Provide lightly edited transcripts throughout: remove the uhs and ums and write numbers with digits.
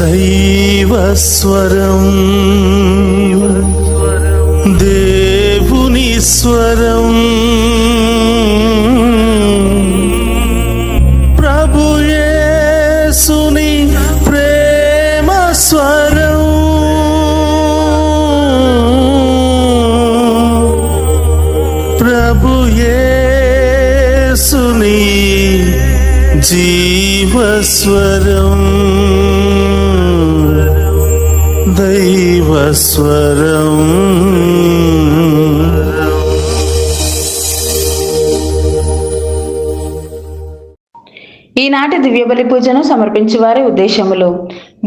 దైవస్వరం, దేవుని స్వరం, ప్రభు యేసుని ప్రేమ స్వరం, ప్రభు యేసుని జీవస్వరం, దైవస్వరం. ఈనాటి దివ్యబలి పూజను సమర్పించే వారి ఉద్దేశములు: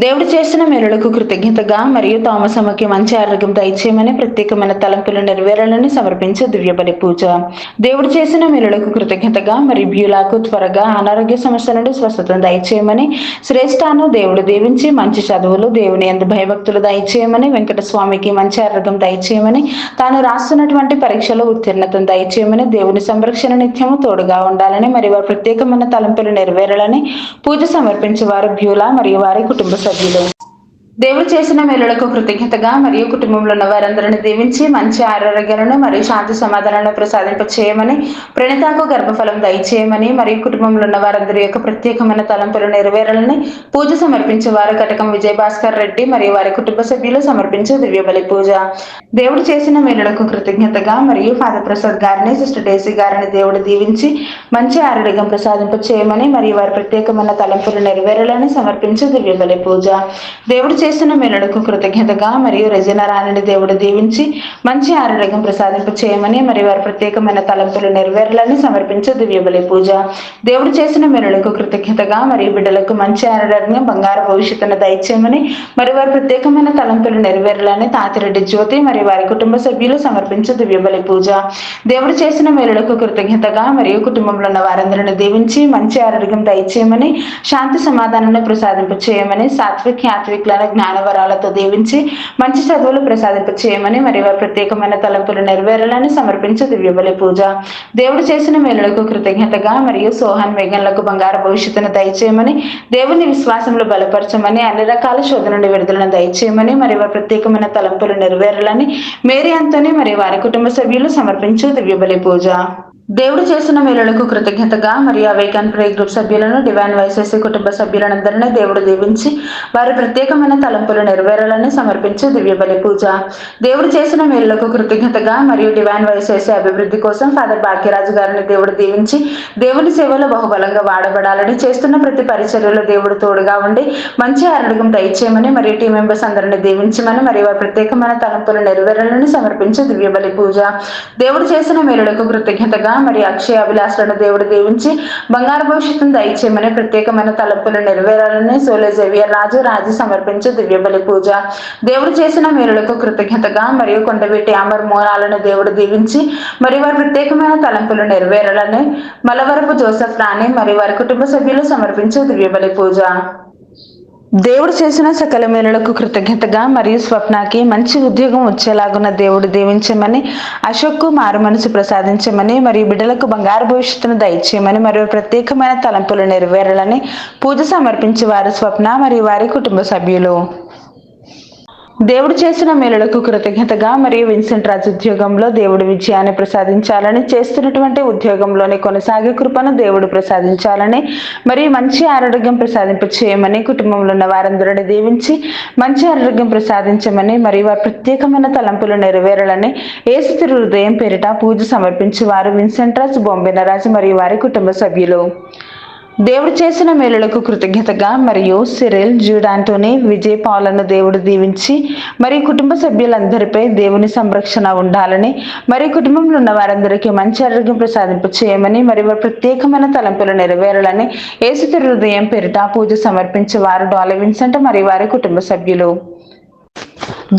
దేవుడు చేసిన మేలులకు కృతజ్ఞతగా మరియు తామసమ్మకి మంచి ఆరోగ్యం దయచేయమని ప్రత్యేకమైన తలంపులు నెరవేరాలని సమర్పించే దివ్యబలి పూజ. దేవుడు చేసిన మేలులకు కృతజ్ఞతగా మరియు బ్యూలాకు త్వరగా అనారోగ్య సమస్య నుండి స్వస్థతను దయచేయమని, శ్రేష్ఠాను దేవుడు దీవించి మంచి చదువులు, దేవుని యందు భయభక్తులు దయచేయమని, వెంకటస్వామికి మంచి ఆరోగ్యం దయచేయమని, తాను రాస్తున్నటువంటి పరీక్షలో ఉత్తీర్ణతను దయచేయమని, దేవుని సంరక్షణ నిత్యము తోడుగా ఉండాలని మరియు వారి ప్రత్యేకమైన తలంపులు నెరవేరాలని పూజ సమర్పించే వారు బ్యూలా మరియు వారి కుటుంబ సభ్యులు. దేవుడు చేసిన మేలులకు కృతజ్ఞతగా మరియు కుటుంబంలో ఉన్న వారందరిని దీవించి మంచి ఆరోగ్యాలను మరియు శాంతి సమాధానాలను ప్రసాదింప చేయమని, ప్రణితాకు గర్భఫలం దయచేయమని మరియు కుటుంబంలో ఉన్న వారందరి యొక్క ప్రత్యేకమైన తలంపులు నెరవేరాలని పూజ సమర్పించే వారు కటకం విజయభాస్కర్ రెడ్డి మరియు వారి కుటుంబ సభ్యులు సమర్పించే దివ్యబలి పూజ. దేవుడు చేసిన మేలులకు కృతజ్ఞతగా మరియు ఫాదర్ ప్రసాద్ గారిని, సిస్టర్ డేసీ గారిని దేవుడు దీవించి మంచి ఆరోగ్యం ప్రసాదింప చేయమని మరియు వారి ప్రత్యేకమైన తలంపులు నెరవేరాలని సమర్పించే దివ్యబలి పూజ. దేవుడు చేసిన మేలులకు కృతజ్ఞతగా మరియు రెజినా రాణిని దేవుడు దీవించి మంచి ఆరోగ్యం ప్రసాదింప చేయమని మరియు వారి ప్రత్యేకమైన తలంపులు నెరవేరాలని సమర్పించే దివ్యబలి పూజ. దేవుడు చేసిన మేలులకు కృతజ్ఞతగా మరియు బిడ్డలకు మంచి ఆరోగ్యం, బంగారు భవిష్యత్తును దయచేయమని మరియు వారి ప్రత్యేకమైన తలంపులు నెరవేరాలని తాతిరెడ్డి జ్యోతి మరియు వారి కుటుంబ సభ్యులు సమర్పించే దివ్యబలి పూజ. దేవుడు చేసిన మేలులకు కృతజ్ఞతగా మరియు కుటుంబంలో ఉన్న వారందరిని దీవించి మంచి ఆరోగ్యం దయచేయమని, శాంతి సమాధానాన్ని ప్రసాదింప చేయమని, సాత్విక్ యాత్వికులను జ్ఞానవరాలతో దీవించి మంచి చదువులు ప్రసాదింప చేయమని మరియు వారి ప్రత్యేకమైన తలంపులు నెరవేరాలని సమర్పించే దివ్యబలి పూజ. దేవుడు చేసిన మేలులకు కృతజ్ఞతగా మరియు సోహన్ మేఘన్లకు బంగారు భవిష్యత్తును దయచేయమని, దేవుని విశ్వాసంలో బలపరచమని, అన్ని రకాల శోధన నుండి విడుదలను దయచేయమని మరియు వారి ప్రత్యేకమైన తలంపులు నెరవేరాలని మేరీ అంతోని మరియు వారి కుటుంబ సభ్యులు సమర్పించే దివ్యబలి పూజ. దేవుడు చేసిన మేలులకు కృతజ్ఞతగా మరియు అవేకన్ ప్రే గ్రూప్ సభ్యులను, డివైన్ వైసెస్ కుటుంబ సభ్యులందరినీ దేవుడు దీవించి వారి ప్రత్యేకమైన తలంపులు నెరవేరాలని సమర్పించే దివ్యబలి పూజ. దేవుడు చేసిన మేలులకు కృతజ్ఞతగా మరియు డివైన్ వైసెస్ అభివృద్ధి కోసం ఫాదర్ భాగ్యరాజు గారిని దేవుడు దీవించి దేవుని సేవలో బహుబలంగా వాడబడాలని, చేస్తున్న ప్రతి పరిచర్యలో దేవుడు తోడుగా ఉండి మంచి ఆరోగ్యం దయచేయమని మరియు టీం మెంబర్స్ అందరినీ దీవించమని మరియు వారి ప్రత్యేకమైన తలంపులు నెరవేరాలని సమర్పించే దివ్యబలి పూజ. దేవుడు చేసిన మేలులకు కృతజ్ఞతగా మరియు అక్షయ అభిలాషలను దేవుడు దీవించి బంగారు భవిష్యత్తును దయచేయమని, ప్రత్యేకమైన తలంపులు నెరవేరాలని సోలే జేవియర్ రాజు సమర్పించే దివ్యబలి పూజ. దేవుడు చేసిన మేలులకు కృతజ్ఞతగా మరియు కొండవీటి అమర్ మోనాలను దేవుడు దీవించి మరియు వారి ప్రత్యేకమైన తలంపులు నెరవేరాలని మలవరపు జోసెఫ్ రాణి మరియు వారి కుటుంబ సభ్యులు సమర్పించే దివ్యబలి పూజ. దేవుడు చేసిన సకల మేలులకు కృతజ్ఞతగా మరియు స్వప్నకి మంచి ఉద్యోగం వచ్చేలాగున్న దేవుడు దీవించమని, అశోక్కు మారు మనసు ప్రసాదించమని మరియు బిడ్డలకు బంగారు భవిష్యత్తును దయచేయమని మరియు ప్రత్యేకమైన తలంపులు నెరవేరాలని పూజ సమర్పించే వారు స్వప్న మరియు వారి కుటుంబ సభ్యులు. దేవుడు చేసిన మేలులకు కృతజ్ఞతగా మరియు విన్సెంట్ రాజు ఉద్యోగంలో దేవుడు విజయాన్ని ప్రసాదించాలని, చేస్తున్నటువంటి ఉద్యోగంలోని కొనసాగే కృపను దేవుడు ప్రసాదించాలని మరియు మంచి ఆరోగ్యం ప్రసాదింప చేయమని, కుటుంబంలో ఉన్న వారందరిని దీవించి మంచి ఆరోగ్యం ప్రసాదించమని మరియు వారి ప్రత్యేకమైన తలంపులు నెరవేరాలని యేసు తిరు హృదయం పేరిట పూజ సమర్పించే వారు విన్సెంట్ రాజు, బొంబే నరాజు మరియు వారి కుటుంబ సభ్యులు. దేవుడు చేసిన మేలులకు కృతజ్ఞతగా మరియు సిరిల్, జూడ్ ఆంటోనీ, విజయ్ పాలను దేవుడు దీవించి మరియు కుటుంబ సభ్యులందరిపై దేవుని సంరక్షణ ఉండాలని మరియు కుటుంబంలో ఉన్న వారందరికీ మంచి ఆరోగ్యం ప్రసాదింప చేయమని మరియు వారి ప్రత్యేకమైన తలంపులు నెరవేరాలని యేసు తిరు హృదయం పేరిట పూజ సమర్పించే వారు డాలీ విన్సెంట్ మరియు వారి కుటుంబ సభ్యులు.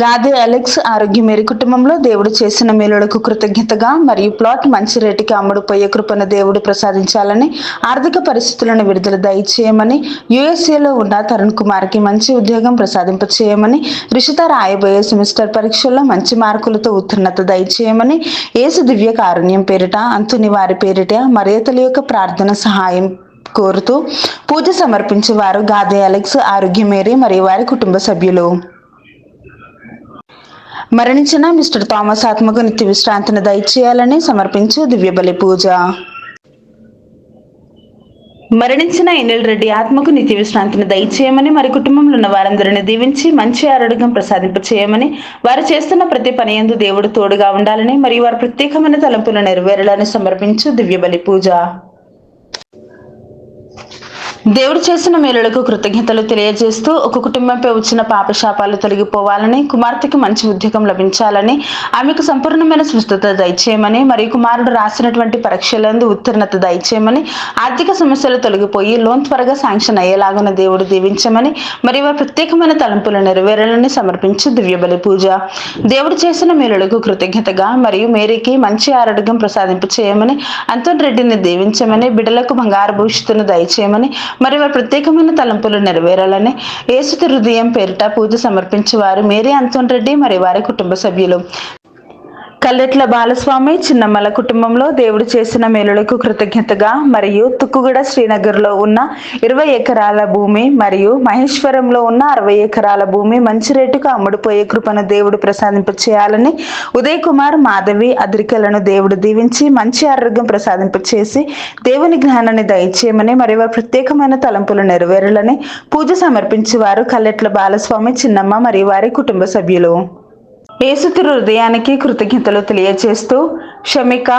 గాది అలెక్స్ ఆరోగ్య మేరీ కుటుంబంలో దేవుడు చేసిన మేలులకు కృతజ్ఞతగా మరియు ప్లాట్ మంచి రేటుకి అమ్ముడుపోయే కృపను దేవుడు ప్రసాదించాలని, ఆర్థిక పరిస్థితులను విడుదల దయచేయమని, యుఎస్ఏలో ఉన్న తరుణ్ కుమార్కి మంచి ఉద్యోగం ప్రసాదింప చేయమని, రిషిత రాయబోయే సెమిస్టర్ పరీక్షల్లో మంచి మార్కులతో ఉత్తీర్ణత దయచేయమని, యేసు దివ్య కారుణ్యం పేరిట అంతుని వారి పేరిట మరియతల యొక్క ప్రార్థన సహాయం కోరుతూ పూజ సమర్పించేవారు గాదే అలెక్స్, ఆరోగ్య మేరీ మరియు వారి కుటుంబ సభ్యులు. మరణించిన మిస్టర్ థామస్ ఆత్మకు నిత్య విశ్రాంతిని దయచేయాలని సమర్పించు దివ్యబలి పూజ. మరణించిన ఎన్ఎల్ రెడ్డి ఆత్మకు నిత్య విశ్రాంతిని దయచేయమని, మరి కుటుంబంలో ఉన్న వారందరిని దీవించి మంచి ఆరోగ్యం ప్రసాదింప చేయమని, వారు చేస్తున్న ప్రతి పని యందు దేవుడు తోడుగా ఉండాలని మరియు వారి ప్రత్యేకమైన తలంపులు నెరవేరాలని సమర్పించు దివ్యబలి పూజ. దేవుడు చేసిన మేలులకు కృతజ్ఞతలు తెలియజేస్తూ ఒక కుటుంబంపై వచ్చిన పాపశాపాలు తొలగిపోవాలని, కుమార్తెకి మంచి ఉద్యోగం లభించాలని, ఆమెకు సంపూర్ణమైన స్వస్థత దయచేయమని, మరియు కుమారుడు రాసినటువంటి పరీక్షలందు ఉత్తీర్ణత దయచేయమని, ఆర్థిక సమస్యలు తొలగిపోయి లోన్ త్వరగా శాంక్షన్ అయ్యేలాగున దేవుడు దీవించమని, మరియు వారి ప్రత్యేకమైన తలంపులు నెరవేరాలని సమర్పించు దివ్యబలి పూజ. దేవుడు చేసిన మేలులకు కృతజ్ఞతగా మరియు మేరీకి మంచి ఆరోగ్యం ప్రసాదింపు చేయమని, అంతోన్ రెడ్డిని దీవించమని, బిడ్డలకు బంగారు భవిష్యత్తును దయచేయమని, మరి వారి ప్రత్యేకమైన తలంపులు నెరవేరాలని యేసు హృదయం పేరిట పూజ సమర్పించేవారు మేరీ, అంతోన్ రెడ్డి మరియు వారి కుటుంబ సభ్యులు. కల్లెట్ల బాలస్వామి చిన్నమ్మల కుటుంబంలో దేవుడు చేసిన మేలులకు కృతజ్ఞతగా మరియు తుక్కుగూడ శ్రీనగర్లో ఉన్న 20 ఎకరాల భూమి మరియు మహేశ్వరంలో ఉన్న 60 ఎకరాల భూమి మంచి రేటుకు అమ్ముడుపోయే కృపను దేవుడు ప్రసాదింప చేయాలని, ఉదయ్ కుమార్, మాధవి, అద్రికలను దేవుడు దీవించి మంచి ఆరోగ్యం ప్రసాదింప చేసి దేవుని జ్ఞానాన్ని దయచేయమని, మరియు వారి ప్రత్యేకమైన తలంపులు నెరవేరాలని పూజ సమర్పించేవారు కల్లెట్ల బాలస్వామి చిన్నమ్మ మరియు వారి కుటుంబ సభ్యులు. యేసు హృదయానికి కృతజ్ఞతలు తెలియజేస్తూ షమిక,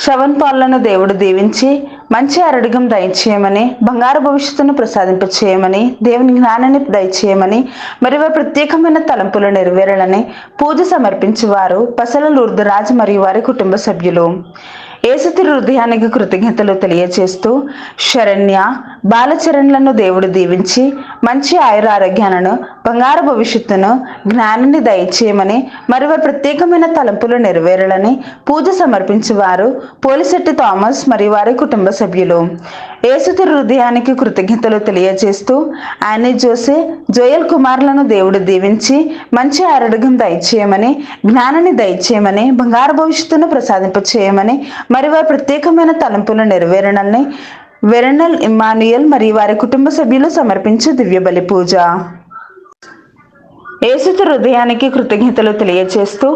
శ్రవణ్ పాల్లను దేవుడు దీవించి మంచి ఆరోగ్యం దయచేయమని, బంగారు భవిష్యత్తును ప్రసాదింప చేయమని, దేవుని జ్ఞానాన్ని దయచేయమని, మరి వారి ప్రత్యేకమైన తలంపులు నెరవేరాలని పూజ సమర్పించేవారు పసల లూర్దురాజ్ మరియు వారి కుటుంబ సభ్యులు. యేసు హృదయానికి కృతజ్ఞతలు తెలియజేస్తూ శరణ్య, బాలచరణ్లను దేవుడు దీవించి మంచి ఆయురారోగ్యాలను, బంగారు భవిష్యత్తును, జ్ఞానాన్ని దయచేయమని, మరి వారి ప్రత్యేకమైన తలంపులు నెరవేరాలని పూజ సమర్పించేవారు పోలిశెట్టి థామస్ మరియు వారి కుటుంబ సభ్యులు. యేసు హృదయానికి కృతజ్ఞతలు తెలియజేస్తూ యానీ జోసే, జోయల్ కుమార్లను దేవుడు దీవించి మంచి ఆరోగ్యం దయచేయమని, జ్ఞానాన్ని దయచేయమని, బంగారు భవిష్యత్తును ప్రసాదింప చేయమని, మరి వారి ప్రత్యేకమైన తలంపులు నెరవేరాలని వెరనల్ ఇమ్మానుయల్ మరియు వారి కుటుంబ సభ్యులు సమర్పించు దివ్యబలి పూజ. యేసు హృదయానికి కృతజ్ఞతలు తెలియజేస్తూ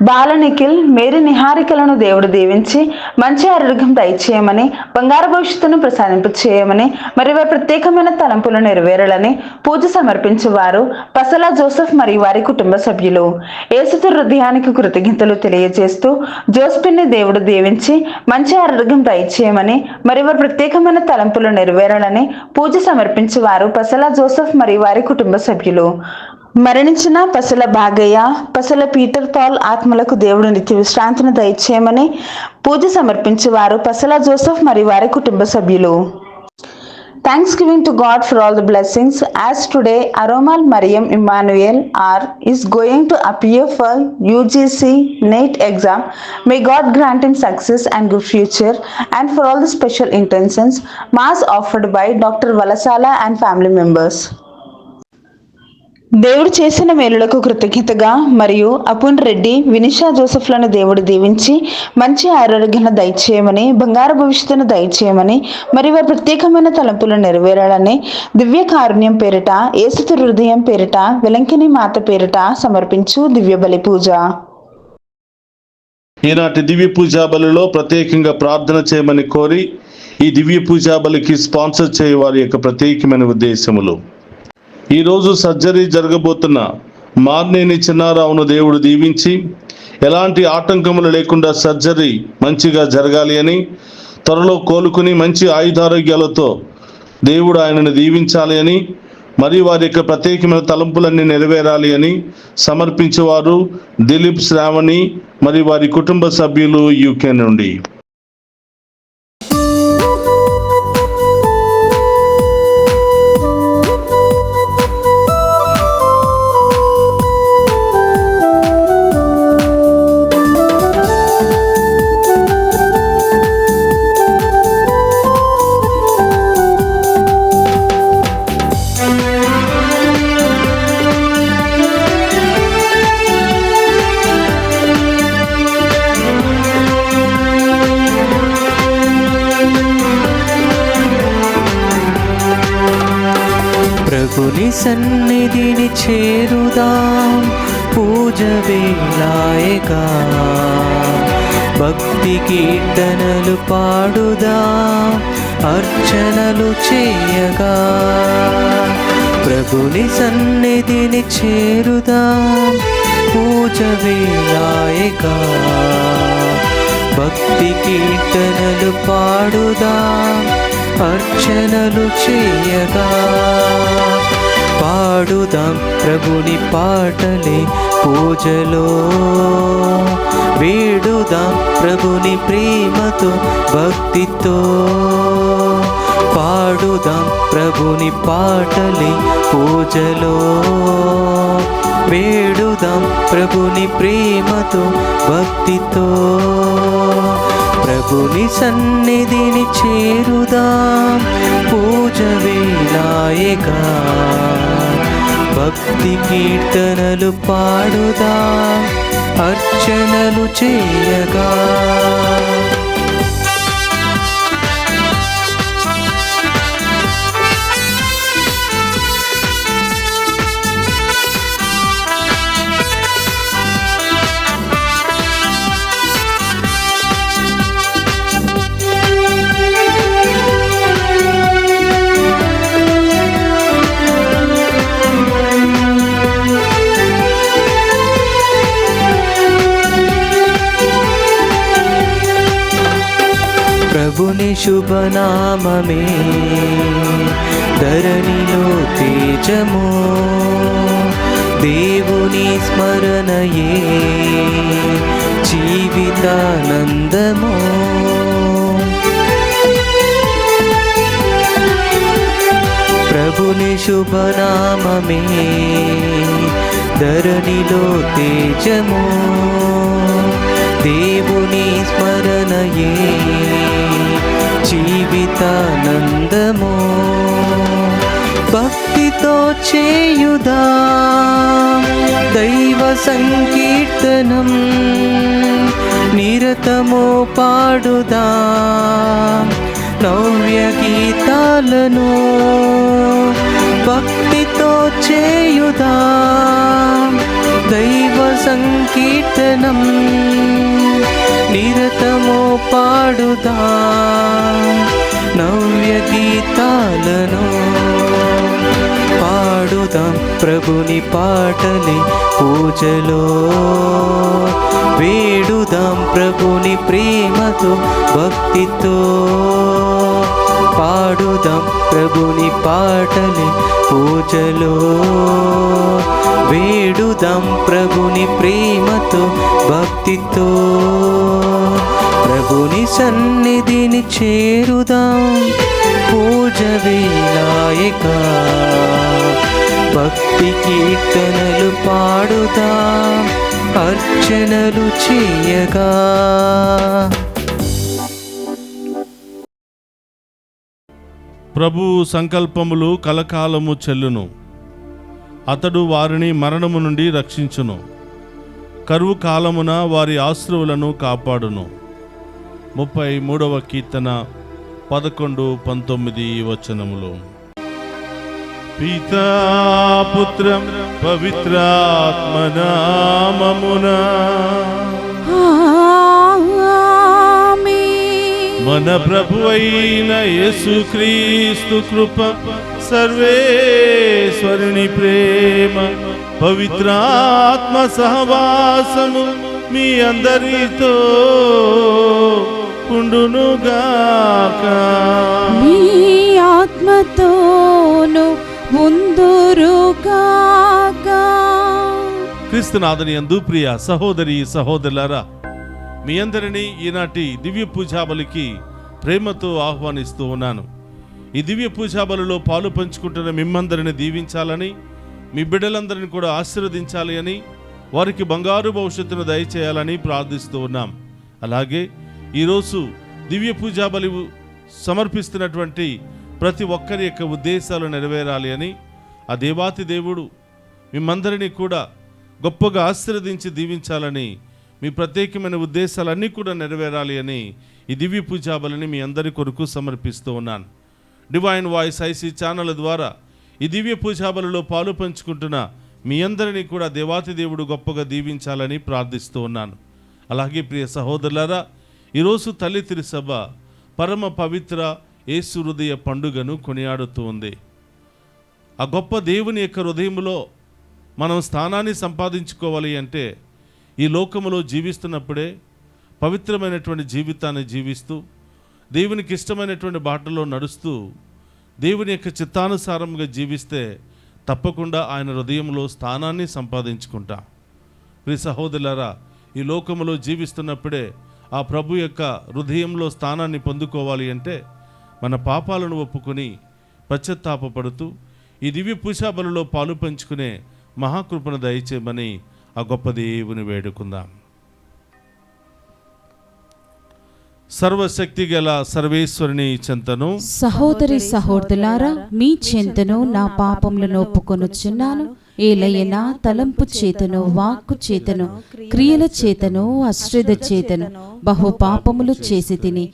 బాల నిఖిల్, మేరీ నిహారికలను దేవుడు దీవించి మంచి ఆరోగ్యం దయచేయమని, బంగారు భవిష్యత్తును ప్రసాదింప చేయమని, మరి వారి ప్రత్యేకమైన తలంపులు నెరవేరాలని పూజ సమర్పించేవారు పసల జోసెఫ్ మరియు వారి కుటుంబ సభ్యులు. యేసు హృదయానికి కృతజ్ఞతలు తెలియజేస్తూ జోస్పిన్ని దేవుడు దీవించి మంచి ఆరోగ్యం దయచేయమని, మరి వారి ప్రత్యేకమైన తలంపులు నెరవేరాలని పూజ సమర్పించేవారు పసల జోసెఫ్ మరియు వారి కుటుంబ సభ్యులు. మరణించిన పసల భాగయ్య, పసల పీటర్ పాల్ ఆత్మలకు దేవుడు నిత్య విశ్రాంతిని దయచేయమని పూజ సమర్పించేవారు పసల జోసెఫ్ మరియు వారి కుటుంబ సభ్యులు. Thanksgiving to God for all the blessings, as today Aromal Mariam Emmanuel R is going to appear for UGC NET exam. May God grant him success and good future, and for all the special intentions, mass offered by Dr. Valasala and family members. దేవుడు చేసిన మేలులకు కృతజ్ఞతగా మరియు అపున్ రెడ్డి, వినిషా జోసెఫ్లను దేవుడు దీవించి మంచి ఆరోగ్యాన్ని దయచేయమని, బంగారు భవిష్యత్తును దయచేయమని, మరి వారి ప్రత్యేకమైన తలంపులు నెరవేరాలని దివ్య కారుణ్యం పేరిట, యేసు హృదయం పేరిట, వెలంకిని మాత పేరిట సమర్పించు దివ్యబలి పూజ. ఈనాటి దివ్య పూజా బలిలో ప్రత్యేకంగా ప్రార్థన చేయమని కోరి ఈ దివ్య పూజా బలికి స్పాన్సర్ చేయ వారి యొక్క ప్రత్యేకమైన ఉద్దేశములు. ఈరోజు సర్జరీ జరగబోతున్న మార్నేని చిన్నారావును దేవుడు దీవించి ఎలాంటి ఆటంకములు లేకుండా సర్జరీ మంచిగా జరగాలి అని, త్వరలో కోలుకుని మంచి ఆయుధారోగ్యాలతో దేవుడు ఆయనను దీవించాలి అని, మరియు వారి యొక్క ప్రత్యేకమైన తలంపులన్నీ నెరవేరాలి అని సమర్పించేవారు దిలీప్, శ్రావణి మరియు వారి కుటుంబ సభ్యులు యూకే నుండి. ప్రభుని సన్నిధిని చేరుదాం, పూజ వేళాయగా భక్తి కీర్తనలు పాడుదాం, అర్చనలు చేయగా. ప్రభుని సన్నిధిని చేరుదాం, పూజ వేళాయగా భక్తి కీర్తనలు పాడుదాం, అర్చనలు చేయగా. పాడుదాం ప్రభుని పాటలే పూజలో, వేడుదాం ప్రభుని ప్రేమతో భక్తితో. పాడుదాం ప్రభుని పాటలే పూజలో, వేడుదాం ప్రభుని ప్రేమతో భక్తితో. ప్రభుని సన్నిధిని చేరుదాం, పూజ వేళాయగా భక్తి కీర్తనలు పాడుదాం, అర్చనలు చేయగా. ప్రభుని శుభనామమే ధరణిలో తేజము, దేవుని స్మరణయే జీవితానందము. ప్రభుని శుభనామమే ధరణిలో తేజము, దేవుని స్మరణయే జీవితానందము. భక్తితో చేయుదాం దైవ సంకీర్తనం, నిరతము పాడుదాం నవ్య గీతాలను. భక్తితో చేయుదాం దైవ సంకీర్తనం, నిరతము పాడుదాం నవ్య గీతాలను. పాడుదాం ప్రభుని పాటలే పూజలో, వేడుదాం ప్రభుని ప్రేమతో భక్తితో. పాడుదాం ప్రభుని పాటలే పూజలో, వేడుదాం ప్రభుని ప్రేమతో భక్తితో. ప్రభుని సన్నిధిని చేరుదాం, పూజ వేళాయగా భక్తి కీర్తనలు పాడుదాం, అర్చనలు చేయగా. ప్రభు సంకల్పములు కలకాలము చెల్లును, అతడు వారిని మరణము నుండి రక్షించును, కరువు కాలమున వారి ఆశ్రవులను కాపాడును. 33వ కీర్తన 11-19 వచనములు. పితా పుత్రం పవిత్రాత్మనామమునా మన ప్రభు అయిన యేసుక్రీస్తు కృప, సర్వేశ్వరుని ప్రేమ, పవిత్రాత్మ సహవాసము మీ అందరితో ఉండునుగాక. మీ ఆత్మతోను ఉందురుగాక. క్రీస్తునాథుని యందు ప్రియ సహోదరి సహోదరులారా, మీ అందరినీ ఈనాటి దివ్య పూజాబలికి ప్రేమతో ఆహ్వానిస్తూ ఉన్నాను. ఈ దివ్య పూజాబలిలో పాలు పంచుకుంటున్న మిమ్మందరిని దీవించాలని, మీ బిడ్డలందరినీ కూడా ఆశీర్వదించాలి అని, వారికి బంగారు భవిష్యత్తును దయచేయాలని ప్రార్థిస్తూ ఉన్నాం. అలాగే ఈరోజు దివ్య పూజాబలి సమర్పిస్తున్నటువంటి ప్రతి ఒక్కరి యొక్క ఉద్దేశాలు నెరవేరాలి అని, ఆ దేవాతి దేవుడు మిమ్మందరినీ కూడా గొప్పగా ఆశీర్వదించి దీవించాలని, మీ ప్రత్యేకమైన ఉద్దేశాలన్నీ కూడా నెరవేరాలి అని ఈ దివ్య పూజాబలిని మీ అందరి కొరకు సమర్పిస్తూ ఉన్నాను. డివైన్ వాయిస్ ఐసీ ఛానల్ ద్వారా ఈ దివ్య పూజాబలిలో పాలు పంచుకుంటున్న మీ అందరినీ కూడా దేవాతి దేవుడు గొప్పగా దీవించాలని ప్రార్థిస్తూ ఉన్నాను. అలాగే ప్రియ సహోదరులారా, ఈరోజు తల్లి తిరుసభ పరమ పవిత్ర యేసు హృదయ పండుగను కొనియాడుతూ ఉంది. ఆ గొప్ప దేవుని యొక్క హృదయంలో మనం స్థానాన్ని సంపాదించుకోవాలి అంటే ఈ లోకములో జీవిస్తున్నప్పుడే పవిత్రమైనటువంటి జీవితాన్ని జీవిస్తూ దేవునికి ఇష్టమైనటువంటి బాటలో నడుస్తూ దేవుని యొక్క చిత్తానుసారంగా జీవిస్తే తప్పకుండా ఆయన హృదయంలో స్థానాన్ని సంపాదించుకుంటాం. ప్రియ సహోదరులారా, ఈ లోకములో జీవిస్తున్నప్పుడే ఆ ప్రభు యొక్క హృదయంలో స్థానాన్ని పొందుకోవాలి అంటే మన పాపాలను ఒప్పుకొని పశ్చాత్తాపపడుతూ ఈ దివ్య పూజాబలిలో పాలు పంచుకునే మహాకృపను దయచేయమని ఆ గొప్ప దేవుని వేడుకుందాం. సర్వశక్తి గల సర్వేశ్వరుని చెంతను, సహోదరి సహోదరులారా, మీ చెంతను నా పాపములను ఒప్పుకొనుచున్నాను. ఏలయనా తలంపు చేతను, వాక్కు చేతను, క్రియల చేతను, అశ్రద్ధ చేతను బహు పాపములు చేసి తిని,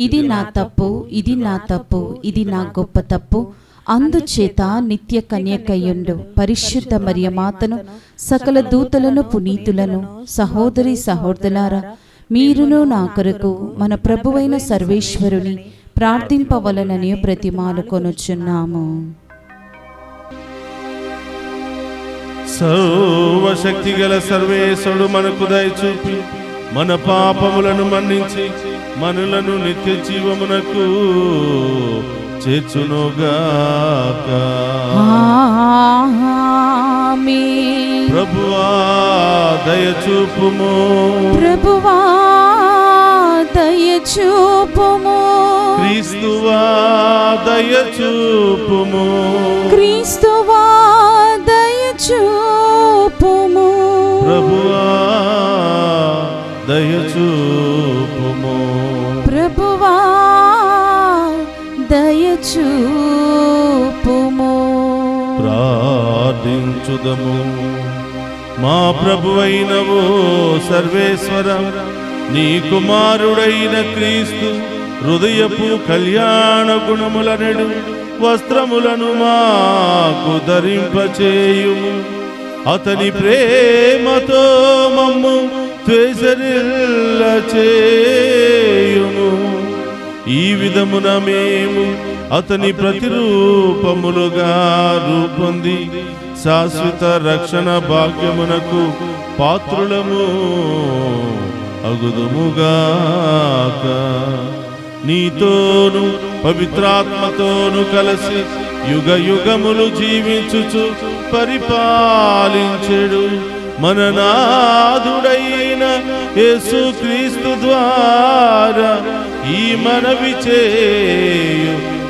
ఇది నా తప్పు, ఇది నా తప్పు, ఇది నా గొప్ప తప్పు. అందుచేత నిత్య కన్యకయ్యుండు పరిశుద్ధ మరియమాతను, సకల దూతలను, పునీతులను, సహోదరి సహోదరులారా, మీరును నా కొరకు మన ప్రభువైన సర్వేశ్వరుని ప్రార్థింపవలనని బ్రతిమాలుకొనుచున్నాము. సర్వశక్తి గల సర్వేశ్వరుడు మనకు దయచూపి మన పాపములను మన్నించి మనలను నిత్య జీవమునకు చేర్చునుగాక. ఆమేన్. ప్రభువా దయచూపుము, ప్రభువా దయచూపుము, క్రీస్తువా దయచూపుము, క్రీస్తువా దయచూపుము, ప్రభువా దయచూపుము, ప్రభువా దయచూపుము. ప్రార్థించుదము. మా ప్రభువైనవో సర్వేశ్వర, నీ కుమారుడైన క్రీస్తు హృదయపు కళ్యాణ గుణములనెడు వస్త్రములను మాకు ధరింపచేయుము. అతని ప్రేమతో మమ్ము త్వేషరిల్ల చేయుము. ఈ విధమున మేము అతని ప్రతిరూపములుగా రూపొంది శాశ్వత రక్షణ భాగ్యమునకు పాత్రులము అగుదుముగాక. నీతోను పవిత్రాత్మతోను కలిసి యుగ యుగములు జీవించుచు పరిపాలించెడు మన నాథుడైన యేసుక్రీస్తు ద్వారా ఈ మనవి చేయుచున్నాము.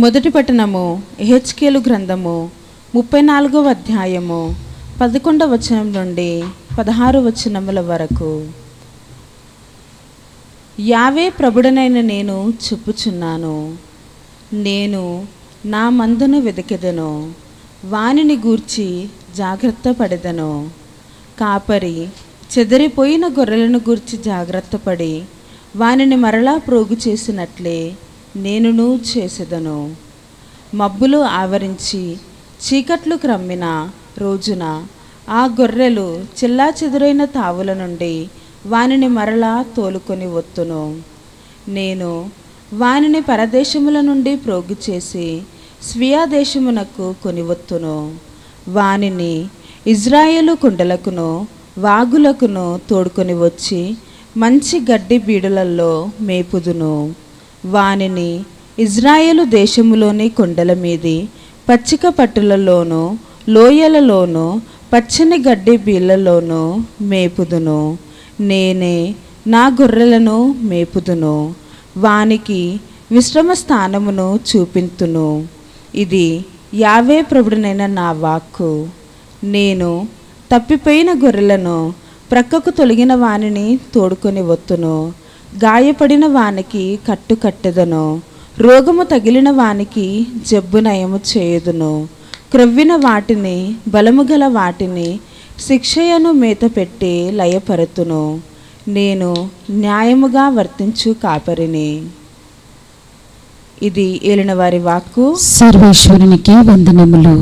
మొదటి పట్టణము యెహెజ్కేలు గ్రంథము 34వ అధ్యాయము 11వ వచనం నుండి 16వ వచనముల వరకు. యావే ప్రభుడనైన నేను చెప్పుచున్నాను, నేను నా మందను వెదకెదను, వానిని గూర్చి జాగ్రత్త పడెదను. కాపరి చెదరిపోయిన గొర్రెలను గూర్చి జాగ్రత్త పడి వానిని మరలా ప్రోగు చేసినట్లే నేనును చేసేదను. మబ్బులు ఆవరించి చీకట్లు క్రమ్మిన రోజున ఆ గొర్రెలు చెల్లాచెదురైన తావుల నుండి వానిని మరలా తోలుకొని వత్తును. నేను వానిని పరదేశముల నుండి ప్రోగు చేసి స్వీయ దేశమునకు కొనివత్తును. వానిని ఇజ్రాయేలు కుండలకును వాగులకును తోడుకొని వచ్చి మంచి గడ్డి బీడులలో మేపుదును. వానిని ఇజ్రాయేలు దేశములోని కొండల మీది పచ్చిక పట్టులలోను లోయలలోను పచ్చని గడ్డి బీళ్లలోను మేపుదును. నేనే నా గొర్రెలను మేపుదును, వానికి విశ్రమ స్థానమును చూపింతును. ఇది యావే ప్రభుడనైన నా వాక్కు. నేను తప్పిపోయిన గొర్రెలను ప్రక్కకు తొలగిన వానిని తోడుకొని వత్తును. గాయపడిన వానికి కట్టు కట్టెదను, రోగము తగిలిన వానికి జబ్బు నయము చేయుదును. క్రొవ్విన వాటిని బలము గల వాటిని శిక్షయను మేత పెట్టి లయపరుతును. నేను న్యాయముగా వర్తించు కాపరిని. ఇది ఏలిన వారి వాక్కు. సర్వేశ్వరునికి వందనములు.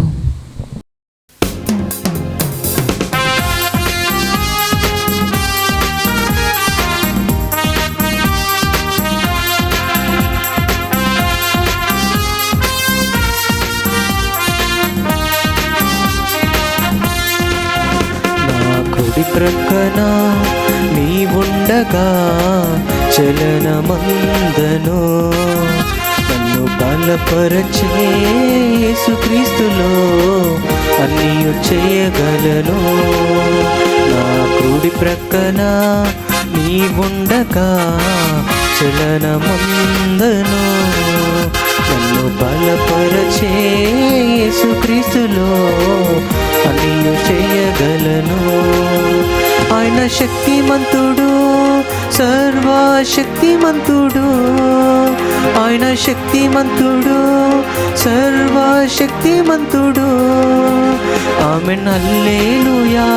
కుడి ప్రక్కన నీవుండగా చలనమందను నన్ను బలపరచే యేసుక్రీస్తులో అన్నీయు చేయగలను. నా కుడి ప్రక్కన నీవుండగా చలనమందను నన్ను బలపరచే యేసుక్రీస్తులో అన్నీయు చేయగలను. ఆయన శక్తిమంతుడు, సర్వశక్తిమంతుడు. ఆయన శక్తిమంతుడు, సర్వశక్తిమంతుడు. ఆమేన్. హల్లెలూయా,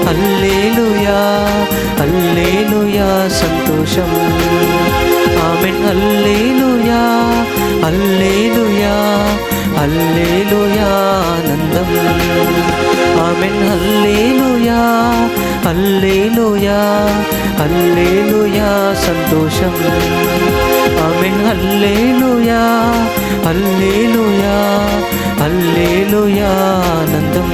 హల్లెలూయా, హల్లెలూయా సంతోషం. ఆమేన్. హల్లెలూయా, హల్లెలూయా, హల్లెలూయా ఆనందం. ఆమేన్. హల్లెలూయా, హల్లెలూయా, హల్లెలూయా సంతోషం. ఆమేన్. హల్లెలూయా, హల్లెలూయా, హల్లెలూయా ఆనందం.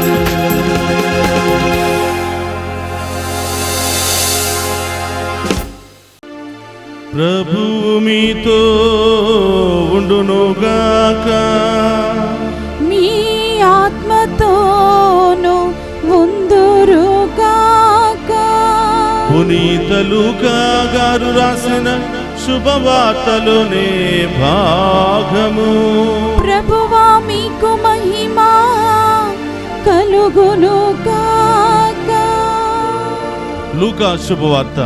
ప్రభువు మీతో ఉండునుగాక. మీ ఆత్మతోను ఉందురుగాక. పునీత లూకా గారు రాసిన శుభవార్తలోనే భాగము. ప్రభువా మీకు మహిమ కలుగునుగాక. లూకా శుభవార్త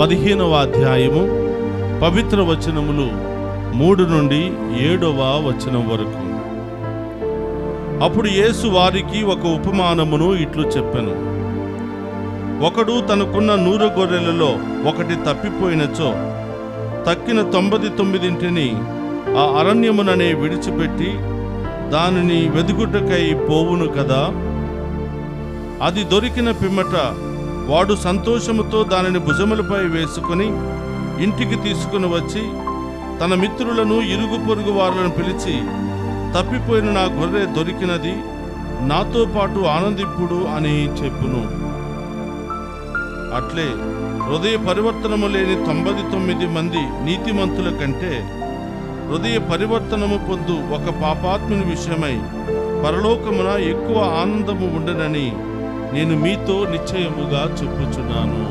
15వ అధ్యాయము పవిత్ర వచనములు 3 నుండి 7వ వచనం వరకు. అప్పుడు యేసు వారికి ఒక ఉపమానమును ఇట్లు చెప్పెను. ఒకడు తనకున్న 100 గొర్రెలలో ఒకటి తప్పిపోయినచో తక్కిన 99 ఆ అరణ్యముననే విడిచిపెట్టి దానిని వెదుగుటకై పోవును కదా. అది దొరికిన పిమ్మట వాడు సంతోషముతో దానిని భుజములపై వేసుకుని ఇంటికి తీసుకుని వచ్చి తన మిత్రులను, ఇరుగు పొరుగు వారులను పిలిచి, తప్పిపోయిన నా గొర్రె దొరికినది, నాతో పాటు ఆనందిప్పుడు అని చెప్పును. అట్లే హృదయ పరివర్తనము లేని 99 మంది నీతిమంతుల కంటే హృదయ పరివర్తనము పొందు ఒక పాపాత్ముని విషయమై పరలోకమున ఎక్కువ ఆనందము ఉండనని నేను మీతో నిశ్చయముగా చెప్పుచున్నాను.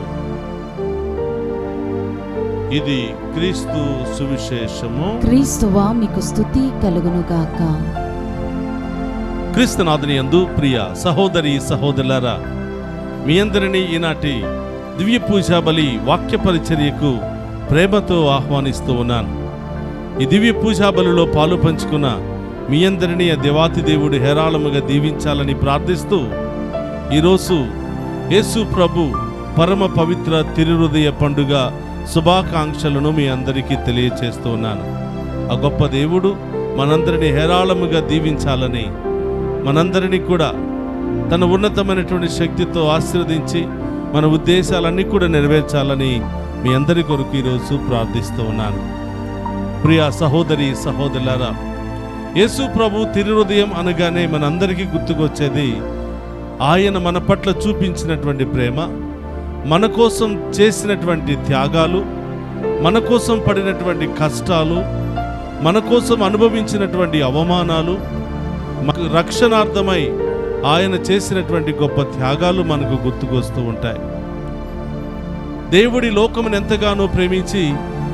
ఇది క్రీస్తు సువిశేషము. క్రీస్తువా మీకు స్తుతి కలుగునుగాక. క్రీస్తునాథుని యందు ప్రియ సహోదరి సహోదరులారా, మీ అందరినీ ఈనాటి దివ్య పూజా బలి వాక్య పరిచర్యకు ప్రేమతో ఆహ్వానిస్తూ ఉన్నాను. ఈ దివ్య పూజా బలిలో పాలు పంచుకున్న మీ అందరినీ ఆ దేవాతి దేవుడు హేరాళముగా దీవించాలని ప్రార్థిస్తూ, ఈరోజు యేసు ప్రభు పరమ పవిత్ర తిరుహృదయ పండుగ శుభాకాంక్షలను మీ అందరికీ తెలియచేస్తూ ఉన్నాను. ఆ గొప్ప దేవుడు మనందరినీ హేరాళముగా దీవించాలని, మనందరినీ కూడా తన ఉన్నతమైనటువంటి శక్తితో ఆశీర్వదించి మన ఉద్దేశాలన్నీ కూడా నెరవేర్చాలని మీ అందరి కొరకు ఈరోజు ప్రార్థిస్తూ ఉన్నాను. ప్రియ సహోదరి సహోదరులారా, యేసు ప్రభు తిరుహృదయం అనగానే మనందరికీ గుర్తుకొచ్చేది ఆయన మన పట్ల చూపించినటువంటి ప్రేమ, మన కోసం చేసినటువంటి త్యాగాలు, మన కోసం పడినటువంటి కష్టాలు, మన కోసం అనుభవించినటువంటి అవమానాలు, రక్షణార్థమై ఆయన చేసినటువంటి గొప్ప త్యాగాలు మనకు గుర్తుకొస్తూ ఉంటాయి. దేవుడి లోకమును ఎంతగానో ప్రేమించి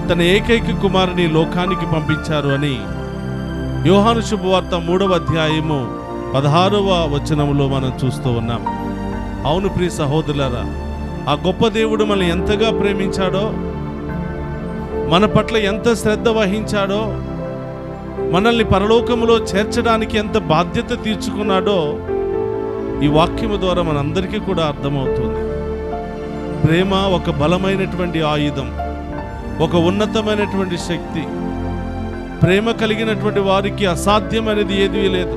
తన ఏకైక కుమారుని లోకానికి పంపించారు అని యోహాను శుభవార్త 3వ అధ్యాయము 16వ వచనములో మనం చూస్తూ ఉన్నాం. అవును ప్రియ సహోదరులారా, ఆ గొప్ప దేవుడు మనల్ని ఎంతగా ప్రేమించాడో, మన పట్ల ఎంత శ్రద్ధ వహించాడో, మనల్ని పరలోకములో చేర్చడానికి ఎంత బాధ్యత తీర్చుకున్నాడో ఈ వాక్యము ద్వారా మనందరికీ కూడా అర్థమవుతుంది. ప్రేమ ఒక బలమైనటువంటి ఆయుధం, ఒక ఉన్నతమైనటువంటి శక్తి. ప్రేమ కలిగినటువంటి వారికి అసాధ్యం అనేది ఏదీ లేదు.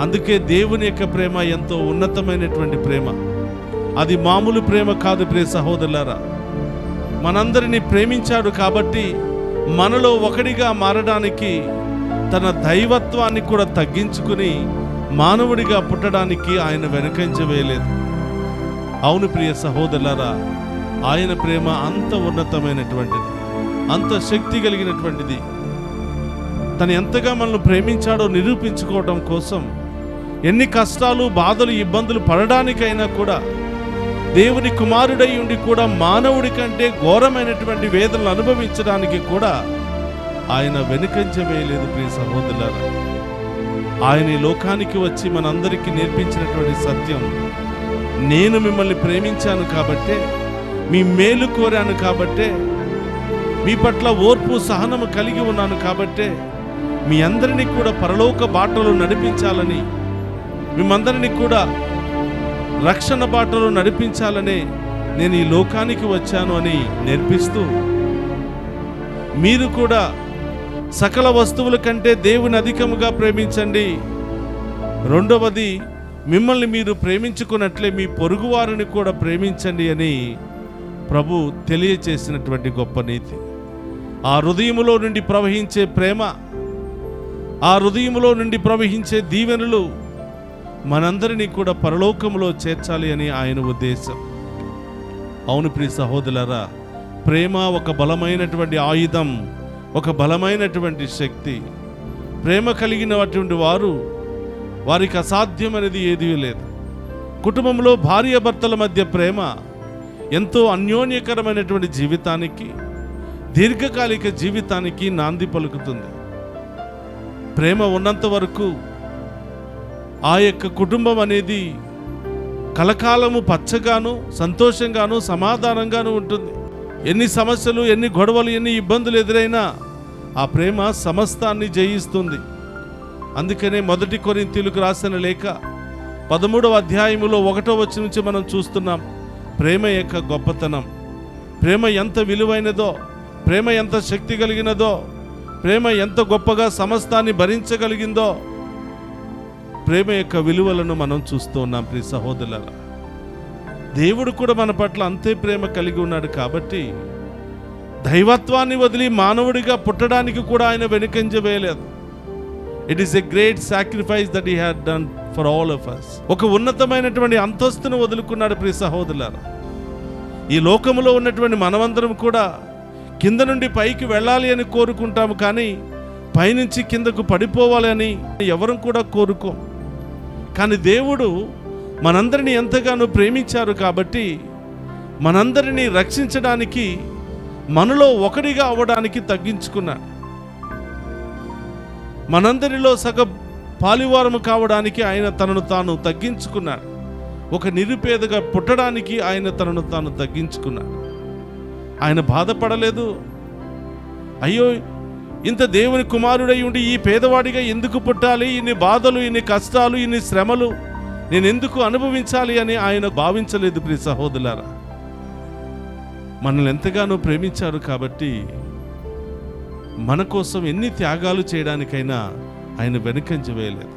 అందుకే దేవుని యొక్క ప్రేమ ఎంతో ఉన్నతమైనటువంటి ప్రేమ. అది మామూలు ప్రేమ కాదు ప్రియ సహోదరులారా. మనందరినీ ప్రేమించాడు కాబట్టి మనలో ఒకడిగా మారడానికి, తన దైవత్వాన్ని కూడా తగ్గించుకుని మానవుడిగా పుట్టడానికి ఆయన వెనుకంజ వేయలేదు. అవును ప్రియ సహోదరులారా, ఆయన ప్రేమ అంత ఉన్నతమైనటువంటిది, అంత శక్తి కలిగినటువంటిది. తను ఎంతగా మనల్ని ప్రేమించాడో నిరూపించుకోవడం కోసం ఎన్ని కష్టాలు, బాధలు, ఇబ్బందులు పడడానికైనా కూడా దేవుని కుమారుడై ఉండి కూడా మానవుడి కంటే ఘోరమైనటువంటి వేదనలు అనుభవించడానికి కూడా ఆయన వెనుకంజ వేయలేదు ప్రియ సహోదరులారా. ఆయన ఈ లోకానికి వచ్చి మనందరికీ నేర్పించినటువంటి సత్యం, నేను మిమ్మల్ని ప్రేమించాను కాబట్టే, మీ మేలు కోరాను కాబట్టే, మీ పట్ల ఓర్పు సహనము కలిగి ఉన్నాను కాబట్టే మీ అందరినీ కూడా పరలోక బాటలో నడిపించాలని, మిమ్మందరినీ కూడా రక్షణ బాటలో నడిపించాలని నేను ఈ లోకానికి వచ్చాను అని నేర్పిస్తూ, మీరు కూడా సకల వస్తువుల కంటే దేవుని అధికముగా ప్రేమించండి, రెండవది మిమ్మల్ని మీరు ప్రేమించుకున్నట్లే మీ పొరుగువారిని కూడా ప్రేమించండి అని ప్రభు తెలియచేసినటువంటి గొప్ప నీతి. ఆ హృదయములో నుండి ప్రవహించే ప్రేమ, ఆ హృదయములో నుండి ప్రవహించే దీవెనలు మనందరినీ కూడా పరలోకములో చేర్చాలి అని ఆయన ఉద్దేశం. అవును ప్రియ సహోదరులారా, ప్రేమ ఒక బలమైనటువంటి ఆయుధం, ఒక బలమైనటువంటి శక్తి. ప్రేమ కలిగినటువంటి వారికి అసాధ్యం అనేది ఏదీ లేదు. కుటుంబంలో భార్యాభర్తల మధ్య ప్రేమ ఎంతో అన్యోన్యకరమైనటువంటి జీవితానికి, దీర్ఘకాలిక జీవితానికి నాంది పలుకుతుంది. ప్రేమ ఉన్నంత వరకు ఆ యొక్క కుటుంబం అనేది కలకాలము పచ్చగాను, సంతోషంగాను, సమాధానంగాను ఉంటుంది. ఎన్ని సమస్యలు, ఎన్ని గొడవలు, ఎన్ని ఇబ్బందులు ఎదురైనా ఆ ప్రేమ సమస్తాన్ని జయిస్తుంది. అందుకనే 1 కొరింథీయులకు రాసిన లేఖ 13వ అధ్యాయములో 1వ వచనం నుంచి మనం చూస్తున్నాం ప్రేమ యొక్క గొప్పతనం. ప్రేమ ఎంత విలువైనదో, ప్రేమ ఎంత శక్తి కలిగినదో, ప్రేమ ఎంత గొప్పగా సమస్తాన్ని భరించగలిగిందో, ప్రేమ యొక్క విలువలను మనం చూస్తూ ఉన్నాం ప్రియ సహోదరులారా. దేవుడు కూడా మన పట్ల అంతే ప్రేమ కలిగి ఉన్నాడు కాబట్టి దైవత్వాన్ని వదిలి మానవుడిగా పుట్టడానికి కూడా ఆయన వెనుకంజ వేయలేదు. It is a great sacrifice that he had done for all of us. ఒక ఉన్నతమైనటువంటి అంతస్తును వదులుకున్నాడు ప్రియ సహోదరులారా. ఈ లోకములో ఉన్నటువంటి మనమందరం కూడా కింద నుండి పైకి వెళ్ళాలి అని కోరుకుంటాము, కానీ పైనుంచి కిందకు పడిపోవాలి అని ఎవరు కూడా కోరుకోం. కానీ దేవుడు మనందరినీ ఎంతగానో ప్రేమించారు కాబట్టి మనందరినీ రక్షించడానికి, మనలో ఒకడిగా అవ్వడానికి తగ్గించుకున్నాడు. మనందరిలో సగ పాలివారము కావడానికి ఆయన తనను తాను తగ్గించుకున్నాడు. ఒక నిరుపేదగా పుట్టడానికి ఆయన తనను తాను తగ్గించుకున్నాడు. ఆయన బాధపడలేదు. అయ్యో, ఇంత దేవుని కుమారుడై ఉండి ఈ పేదవాడిగా ఎందుకు పుట్టాలి, ఇన్ని బాధలు, ఇన్ని కష్టాలు, ఇన్ని శ్రమలు నేను ఎందుకు అనుభవించాలి అని ఆయన భావించలేదు ప్రియ సహోదరులారా. మనల్ని ఎంతగానో ప్రేమించారు కాబట్టి మన కోసం ఎన్ని త్యాగాలు చేయడానికైనా ఆయన వెనుకంజ వేయలేదు.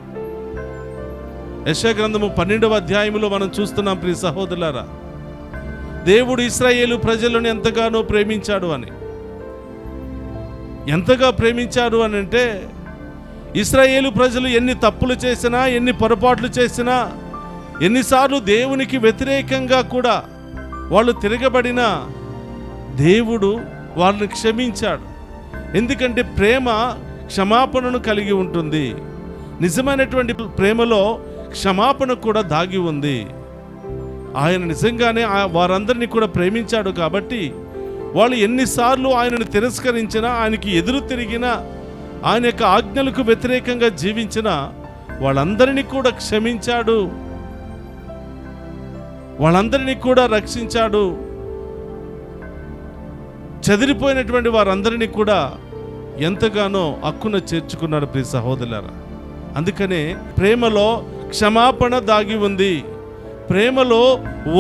యెషయా గ్రంథము 12వ అధ్యాయములో మనం చూస్తున్నాం ప్రియ సహోదరులారా, దేవుడు ఇశ్రాయేలు ప్రజలను ఎంతగానో ప్రేమించాడు అని. ఎంతగా ప్రేమించాడు అని అంటే, ఇశ్రాయేలు ప్రజలు ఎన్ని తప్పులు చేసినా, ఎన్ని పొరపాట్లు చేసినా, ఎన్నిసార్లు దేవునికి వ్యతిరేకంగా కూడా వాళ్ళు తిరగబడినా దేవుడు వాళ్ళని క్షమించాడు. ఎందుకంటే ప్రేమ క్షమాపణను కలిగి ఉంటుంది. నిజమైనటువంటి ప్రేమలో క్షమాపణ కూడా దాగి ఉంది. ఆయన నిజంగానే వారందరినీ కూడా ప్రేమించాడు కాబట్టి వాళ్ళు ఎన్నిసార్లు ఆయనను తిరస్కరించినా, ఆయనకి ఎదురు తిరిగినా, ఆయన యొక్క ఆజ్ఞలకు వ్యతిరేకంగా జీవించినా వాళ్ళందరినీ కూడా క్షమించాడు, వాళ్ళందరినీ కూడా రక్షించాడు. చెదిరిపోయినటువంటి వారందరినీ కూడా ఎంతగానో హక్కున చేర్చుకున్నాడు ప్రియ సహోదరులారా. అందుకనే ప్రేమలో క్షమాపణ దాగి ఉంది. ప్రేమలో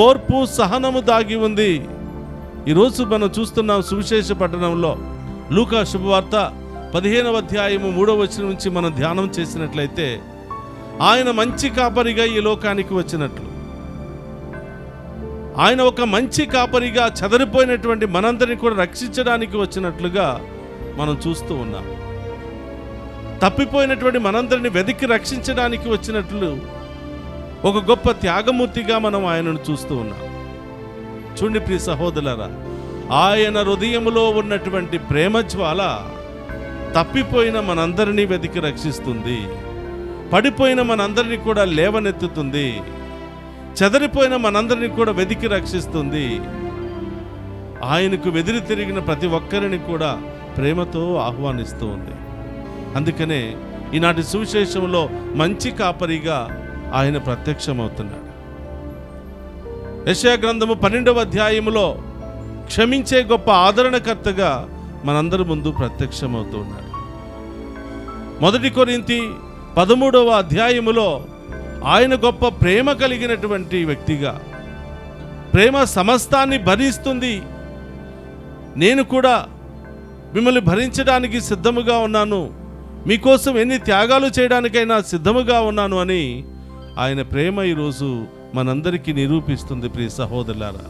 ఓర్పు సహనము దాగి ఉంది. ఈరోజు మనం చూస్తున్నాం సువిశేష పట్టణంలో లూకా శుభవార్త 15వ అధ్యాయము 3వ వచనం నుంచి మనం ధ్యానం చేసినట్లయితే, ఆయన మంచి కాపరిగా ఈ లోకానికి వచ్చినట్లు, ఆయన ఒక మంచి కాపరిగా చెదరిపోయినటువంటి మనందరినీ కూడా రక్షించడానికి వచ్చినట్లుగా మనం చూస్తూ ఉన్నాం. తప్పిపోయినటువంటి మనందరిని వెతికి రక్షించడానికి వచ్చినట్లు ఒక గొప్ప త్యాగమూర్తిగా మనం ఆయనను చూస్తూ ఉన్నాం. చూడండి ప్రియ సహోదరులారా, ఆయన హృదయములో ఉన్నటువంటి ప్రేమ జ్వాల తప్పిపోయిన మనందరినీ వెతికి రక్షిస్తుంది. పడిపోయిన మనందరినీ కూడా లేవనెత్తుతుంది. చెదరిపోయిన మనందరినీ కూడా వెతికి రక్షిస్తుంది. ఆయనకు వెదిరి తిరిగిన ప్రతి ఒక్కరిని కూడా ప్రేమతో ఆహ్వానిస్తూ ఉంది. అందుకనే ఈనాటి సువిశేషంలో మంచి కాపరిగా ఆయన ప్రత్యక్షమవుతున్నాడు. యెషయా గ్రంథము 12వ అధ్యాయములో క్షమించే గొప్ప ఆదరణకర్తగా మనందరి ముందు ప్రత్యక్షమవుతూ ఉన్నాడు. 1 కొరింథీ 13వ అధ్యాయములో ఆయన గొప్ప ప్రేమ కలిగినటువంటి వ్యక్తిగా, ప్రేమ సమస్తాన్ని భరిస్తుంది, నేను కూడా మిమ్మల్ని భరించడానికి సిద్ధముగా ఉన్నాను, మీకోసం ఎన్ని త్యాగాలు చేయడానికైనా సిద్ధముగా ఉన్నాను అని ఆయన ప్రేమ ఈరోజు మనందరికీ నిరూపిస్తుంది. ప్రియ సహోదరులారా,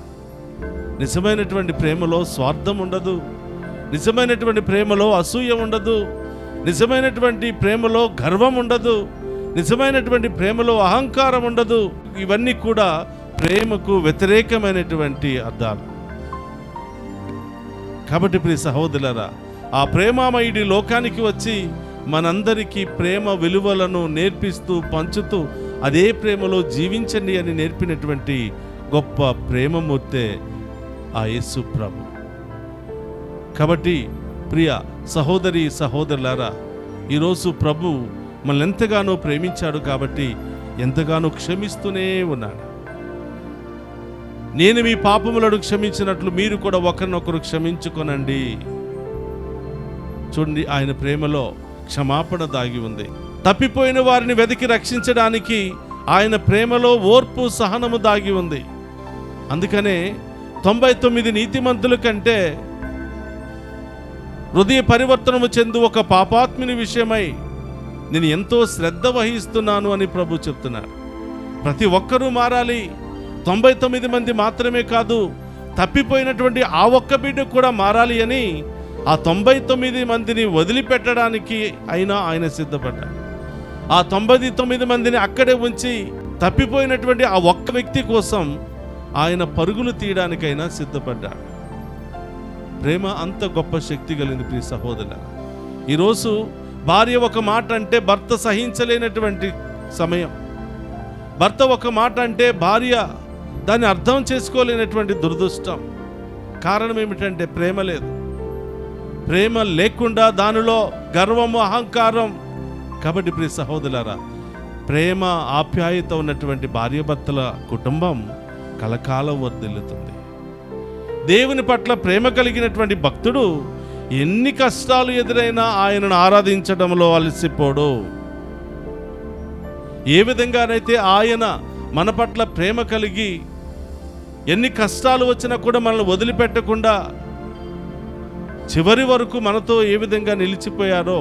నిజమైనటువంటి ప్రేమలో స్వార్థం ఉండదు, నిజమైనటువంటి ప్రేమలో అసూయ ఉండదు, నిజమైనటువంటి ప్రేమలో గర్వం ఉండదు, నిజమైనటువంటి ప్రేమలో అహంకారం ఉండదు. ఇవన్నీ కూడా ప్రేమకు వ్యతిరేకమైనటువంటి అర్థాలు. కాబట్టి ప్రియ సహోదరులారా, ఆ ప్రేమామయుడి లోకానికి వచ్చి మనందరికీ ప్రేమ విలువలను నేర్పిస్తూ పంచుతూ అదే ప్రేమలో జీవించండి అని నేర్పినటువంటి గొప్ప ప్రేమమూర్తే ఆ యేసు ప్రభు. కాబట్టి ప్రియ సహోదరి సహోదరులారా, ఈరోజు ప్రభు మనల్ని ఎంతగానో ప్రేమించాడు కాబట్టి ఎంతగానో క్షమిస్తూనే ఉన్నాడు. నేను మీ పాపములను క్షమించినట్లు మీరు కూడా ఒకరినొకరు క్షమించుకొనండి. చూడండి, ఆయన ప్రేమలో క్షమాపణ దాగి ఉంది. తప్పిపోయిన వారిని వెతికి రక్షించడానికి ఆయన ప్రేమలో ఓర్పు సహనము దాగి ఉంది. అందుకనే 99 నీతిమంతుల కంటే హృదయ పరివర్తనము చెందు ఒక పాపాత్ముని విషయమై నేను ఎంతో శ్రద్ధ వహిస్తున్నాను అని ప్రభు చెప్తున్నాడు. ప్రతి ఒక్కరూ మారాలి. 99 మంది మాత్రమే కాదు, తప్పిపోయినటువంటి ఆ ఒక్క బిడ్డ కూడా మారాలి అని ఆ 99 మందిని వదిలిపెట్టడానికి అయినా ఆయన సిద్ధపడ్డాడు. ఆ 99 మందిని అక్కడే ఉంచి తప్పిపోయినటువంటి ఆ ఒక్క వ్యక్తి కోసం ఆయన పరుగులు తీయడానికైనా సిద్ధపడ్డాడు. ప్రేమ అంత గొప్ప శక్తి కలిగింది ప్రియ సహోదరుల. ఈరోజు భార్య ఒక మాట అంటే భర్త సహించలేనటువంటి సమయం. భర్త ఒక మాట అంటే భార్య దాన్ని అర్థం చేసుకోలేనటువంటి దురదృష్టం. కారణం ఏమిటంటే ప్రేమ లేదు. ప్రేమ లేకుండా దానిలో గర్వము, అహంకారం. కాబట్టి ప్రియ సహోదరులారా, ప్రేమ ఆప్యాయత ఉన్నటువంటి భార్యాభర్తల కుటుంబం కలకాలం వర్ధిల్లుతుంది. దేవుని పట్ల ప్రేమ కలిగినటువంటి భక్తుడు ఎన్ని కష్టాలు ఎదురైనా ఆయనను ఆరాధించడంలో అలసిపోడు. ఏ విధంగానైతే ఆయన మన పట్ల ప్రేమ కలిగి ఎన్ని కష్టాలు వచ్చినా కూడా మనల్ని వదిలిపెట్టకుండా చివరి వరకు మనతో ఏ విధంగా నిలిచిపోయారో,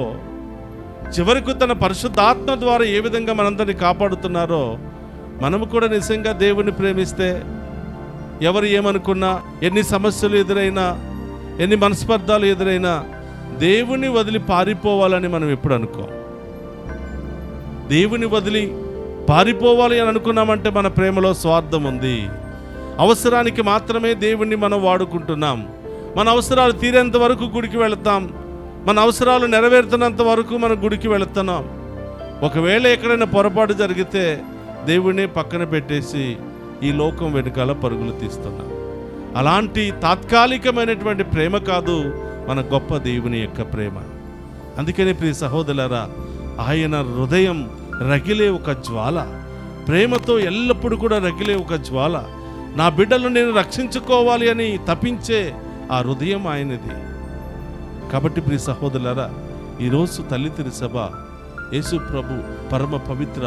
చివరికి తన పరిశుద్ధాత్మ ద్వారా ఏ విధంగా మనందరినీ కాపాడుతున్నారో, మనము కూడా నిజంగా దేవుని ప్రేమిస్తే ఎవరు ఏమనుకున్నా, ఎన్ని సమస్యలు ఎదురైనా, ఎన్ని మనస్పర్ధాలు ఎదురైనా దేవుని వదిలి పారిపోవాలని మనం ఎప్పుడు అనుకో. దేవుని వదిలి పారిపోవాలి అని అనుకున్నామంటే మన ప్రేమలో స్వార్థం ఉంది. అవసరానికి మాత్రమే దేవుణ్ణి మనం వాడుకుంటున్నాం. మన అవసరాలు తీరేంత వరకు గుడికి వెళతాం, మన అవసరాలు నెరవేరుతున్నంత వరకు మనం గుడికి వెళుతున్నాం. ఒకవేళ ఎక్కడైనా పొరపాటు జరిగితే దేవుణ్ణి పక్కన పెట్టేసి ఈ లోకం వెనుకాల పరుగులు తీస్తున్నాం. అలాంటి తాత్కాలికమైనటువంటి ప్రేమ కాదు మన గొప్ప దేవుని యొక్క ప్రేమ. అందుకని ప్రియ సహోదరులారా, ఆయన హృదయం రగిలే ఒక జ్వాల, ప్రేమతో ఎల్లప్పుడూ కూడా రగిలే ఒక జ్వాల. నా బిడ్డలను నేను రక్షించుకోవాలి అని తపించే ఆ హృదయం ఆయనది. కాబట్టి ప్రియ సహోదరులారా, ఈరోజు తల్లి తిరుసభ యేసు ప్రభు పరమ పవిత్ర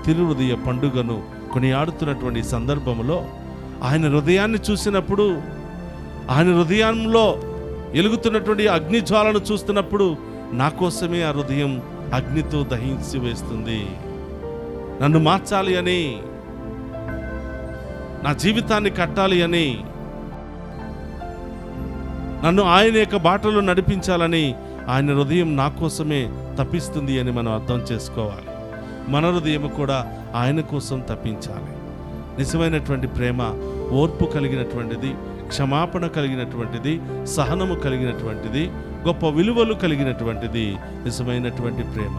తిరుహృదయ పండుగను కొనియాడుతున్నటువంటి సందర్భంలో ఆయన హృదయాన్ని చూసినప్పుడు, ఆయన హృదయంలో వెలుగుతున్నటువంటి అగ్ని జ్వాలను చూస్తున్నప్పుడు నా కోసమే ఆ హృదయం అగ్నితో దహించి వేస్తుంది. నన్ను మార్చాలి అని, నా జీవితాన్ని కట్టాలి అని, నన్ను ఆయన యొక్క బాటలో నడిపించాలని ఆయన హృదయం నా కోసమే తప్పిస్తుంది అని మనం అర్థం చేసుకోవాలి. మన హృదయం కూడా ఆయన కోసం తప్పించాలి. నిజమైనటువంటి ప్రేమ ఓర్పు కలిగినటువంటిది, క్షమాపణ కలిగినటువంటిది, సహనము కలిగినటువంటిది, గొప్ప విలువలు కలిగినటువంటిది నిజమైనటువంటి ప్రేమ.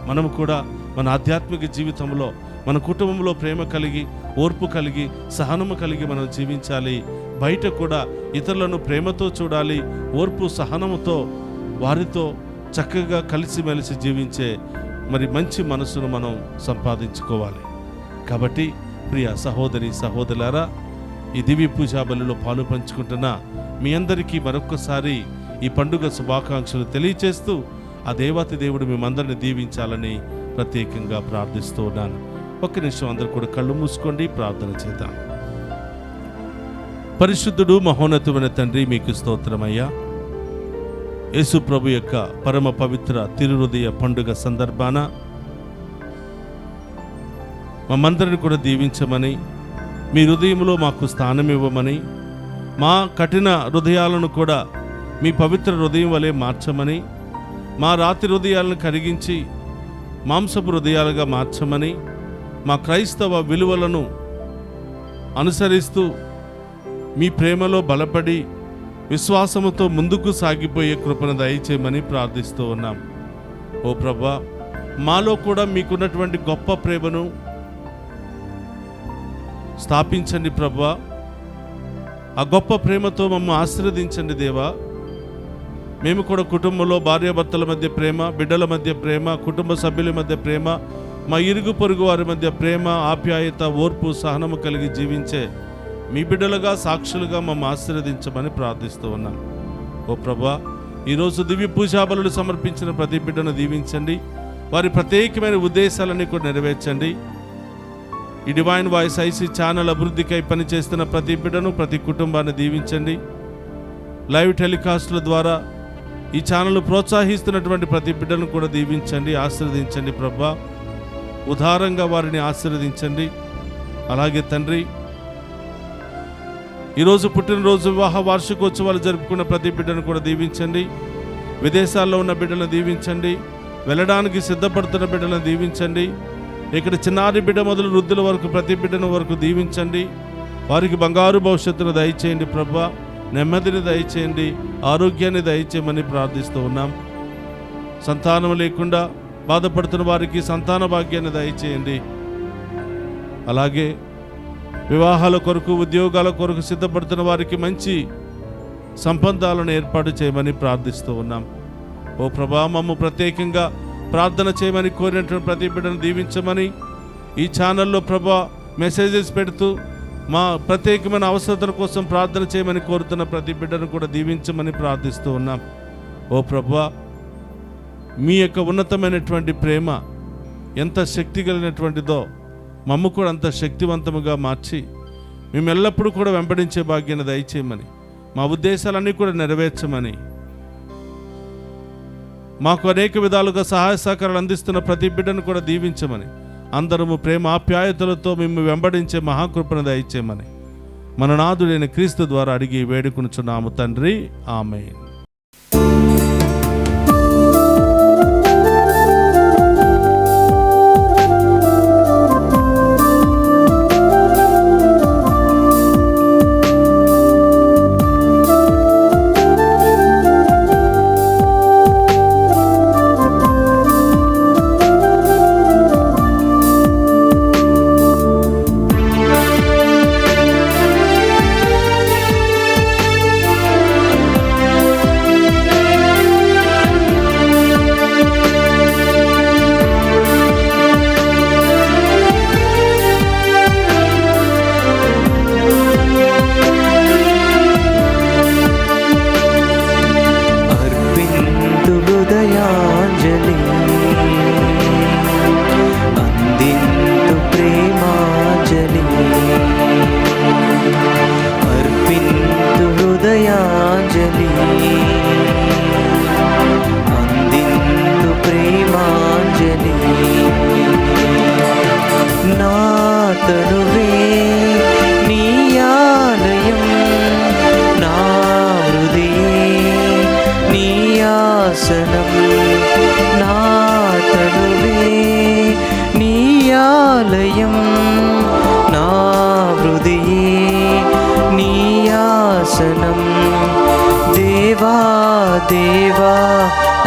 మనము కూడా మన ఆధ్యాత్మిక జీవితంలో, మన కుటుంబంలో ప్రేమ కలిగి, ఓర్పు కలిగి, సహనము కలిగి మనం జీవించాలి. బయట కూడా ఇతరులను ప్రేమతో చూడాలి, ఓర్పు సహనముతో వారితో చక్కగా కలిసిమెలిసి జీవించే మరి మంచి మనసును మనం సంపాదించుకోవాలి. కాబట్టి ప్రియ సహోదరి సహోదరులారా, ఈ దివ్య పూజా బలిలో పాలు పంచుకుంటున్న మీ అందరికీ మరొక్కసారి ఈ పండుగ శుభాకాంక్షలు తెలియచేస్తూ ఆ దేవాతి దేవుడు మేమందరిని దీవించాలని ప్రత్యేకంగా ప్రార్థిస్తూ ఉన్నాను. ఒక్క నిమిషం అందరూ కూడా కళ్ళు మూసుకోండి, ప్రార్థన చేద్దాం. పరిశుద్ధుడు మహోన్నతమైన తండ్రి, మీకు స్తోత్రమయ్యా. యేసు ప్రభు యొక్క పరమ పవిత్ర తిరుహృదయ పండుగ సందర్భాన మమ్మందరిని కూడా దీవించమని, మీ హృదయంలో మాకు స్థానం ఇవ్వమని, మా కఠిన హృదయాలను కూడా మీ పవిత్ర హృదయం వలె మార్చమని, మా రాతి హృదయాలను కరిగించి మాంసపు హృదయాలుగా మార్చమని, మా క్రైస్తవ విలువలను అనుసరిస్తూ మీ ప్రేమలో బలపడి విశ్వాసముతో ముందుకు సాగిపోయే కృపను దయచేయమని ప్రార్థిస్తూ ఉన్నాం. ఓ ప్రభా, మాలో కూడా మీకున్నటువంటి గొప్ప ప్రేమను స్థాపించండి ప్రభా. ఆ గొప్ప ప్రేమతో మమ్మల్ని ఆశీర్వదించండి దేవా. మేము కూడా కుటుంబంలో భార్యాభర్తల మధ్య ప్రేమ, బిడ్డల మధ్య ప్రేమ, కుటుంబ సభ్యుల మధ్య ప్రేమ, మా ఇరుగు పొరుగు వారి మధ్య ప్రేమ, ఆప్యాయత, ఓర్పు, సహనము కలిగి జీవించే మీ బిడ్డలుగా, సాక్షులుగా మమ్మల్ని ఆశీర్వదించమని ప్రార్థిస్తూ ఉన్నాం. ఓ ప్రభా, ఈరోజు దివ్య పూజాబలులు సమర్పించిన ప్రతి బిడ్డను దీవించండి. వారి ప్రత్యేకమైన ఉద్దేశాలన్నీ కూడా నెరవేర్చండి. ఈ డివైన్ వాయిస్ ఐసీ ఛానల్ అభివృద్ధికై పనిచేస్తున్న ప్రతి బిడ్డను, ప్రతి కుటుంబాన్ని దీవించండి. లైవ్ టెలికాస్ట్ల ద్వారా ఈ ఛానల్ ప్రోత్సహిస్తున్నటువంటి ప్రతి బిడ్డను కూడా దీవించండి, ఆశీర్వదించండి ప్రభా. ఉదారంగా వారిని ఆశీర్వదించండి. అలాగే తండ్రి, ఈరోజు పుట్టినరోజు, వివాహ వార్షికోత్సవాలు జరుపుకున్న ప్రతి బిడ్డను కూడా దీవించండి. విదేశాల్లో ఉన్న బిడ్డలను దీవించండి. వెళ్ళడానికి సిద్ధపడుతున్న బిడ్డలను దీవించండి. ఇక్కడ చిన్నారి బిడ్డ మొదలు వృద్ధుల వరకు ప్రతి బిడ్డను వరకు దీవించండి. వారికి బంగారు భవిష్యత్తును దయచేయండి ప్రభా. నెమ్మదిని దయచేయండి, ఆరోగ్యాన్ని దయచేయమని ప్రార్థిస్తూ ఉన్నాం. సంతానం లేకుండా బాధపడుతున్న వారికి సంతాన భాగ్యాన్ని దయచేయండి. అలాగే వివాహాల కొరకు, ఉద్యోగాల కొరకు సిద్ధపడుతున్న వారికి మంచి సంబంధాలను ఏర్పాటు చేయమని ప్రార్థిస్తూ ఉన్నాం. ఓ ప్రభా, మమ్ము ప్రత్యేకంగా ప్రార్థన చేయమని కోరినటువంటి ప్రతి బిడ్డను దీవించమని, ఈ ఛానల్లో ప్రభా మెసేజెస్ పెడుతూ మా ప్రత్యేకమైన అవసరతల కోసం ప్రార్థన చేయమని కోరుతున్న ప్రతి బిడ్డను కూడా దీవించమని ప్రార్థిస్తూ ఉన్నాం. ఓ ప్రభా, మీ యొక్క ఉన్నతమైనటువంటి ప్రేమ ఎంత శక్తి కలిగినటువంటిదో మమ్ము కూడా అంత శక్తివంతముగా మార్చి మేము ఎల్లప్పుడూ కూడా వెంబడించే భాగ్యాన్ని దయచేయమని, మా ఉద్దేశాలన్నీ కూడా నెరవేర్చమని, మాకు అనేక విధాలుగా సహాయ సహకారాలు అందిస్తున్న ప్రతి బిడ్డను కూడా దీవించమని, అందరము ప్రేమ ఆప్యాయతలతో మేము వెంబడించే మహాకృపను దయచేయమని మన నాథుడైన క్రీస్తు ద్వారా అడిగి వేడుకొనుచున్నాము తండ్రి. ఆమేన్. హృదయాంజలి అందింతు ప్రేమాంజలి. ప్రేమాంజలి అందిందు ప్రేమాంజలి నా తనువే నీ ఆలయం నా హృదయే నీ ఆసనం నా తనువే నీ ఆలయం నా హృదయే నీ ఆసనం దేవా దేవా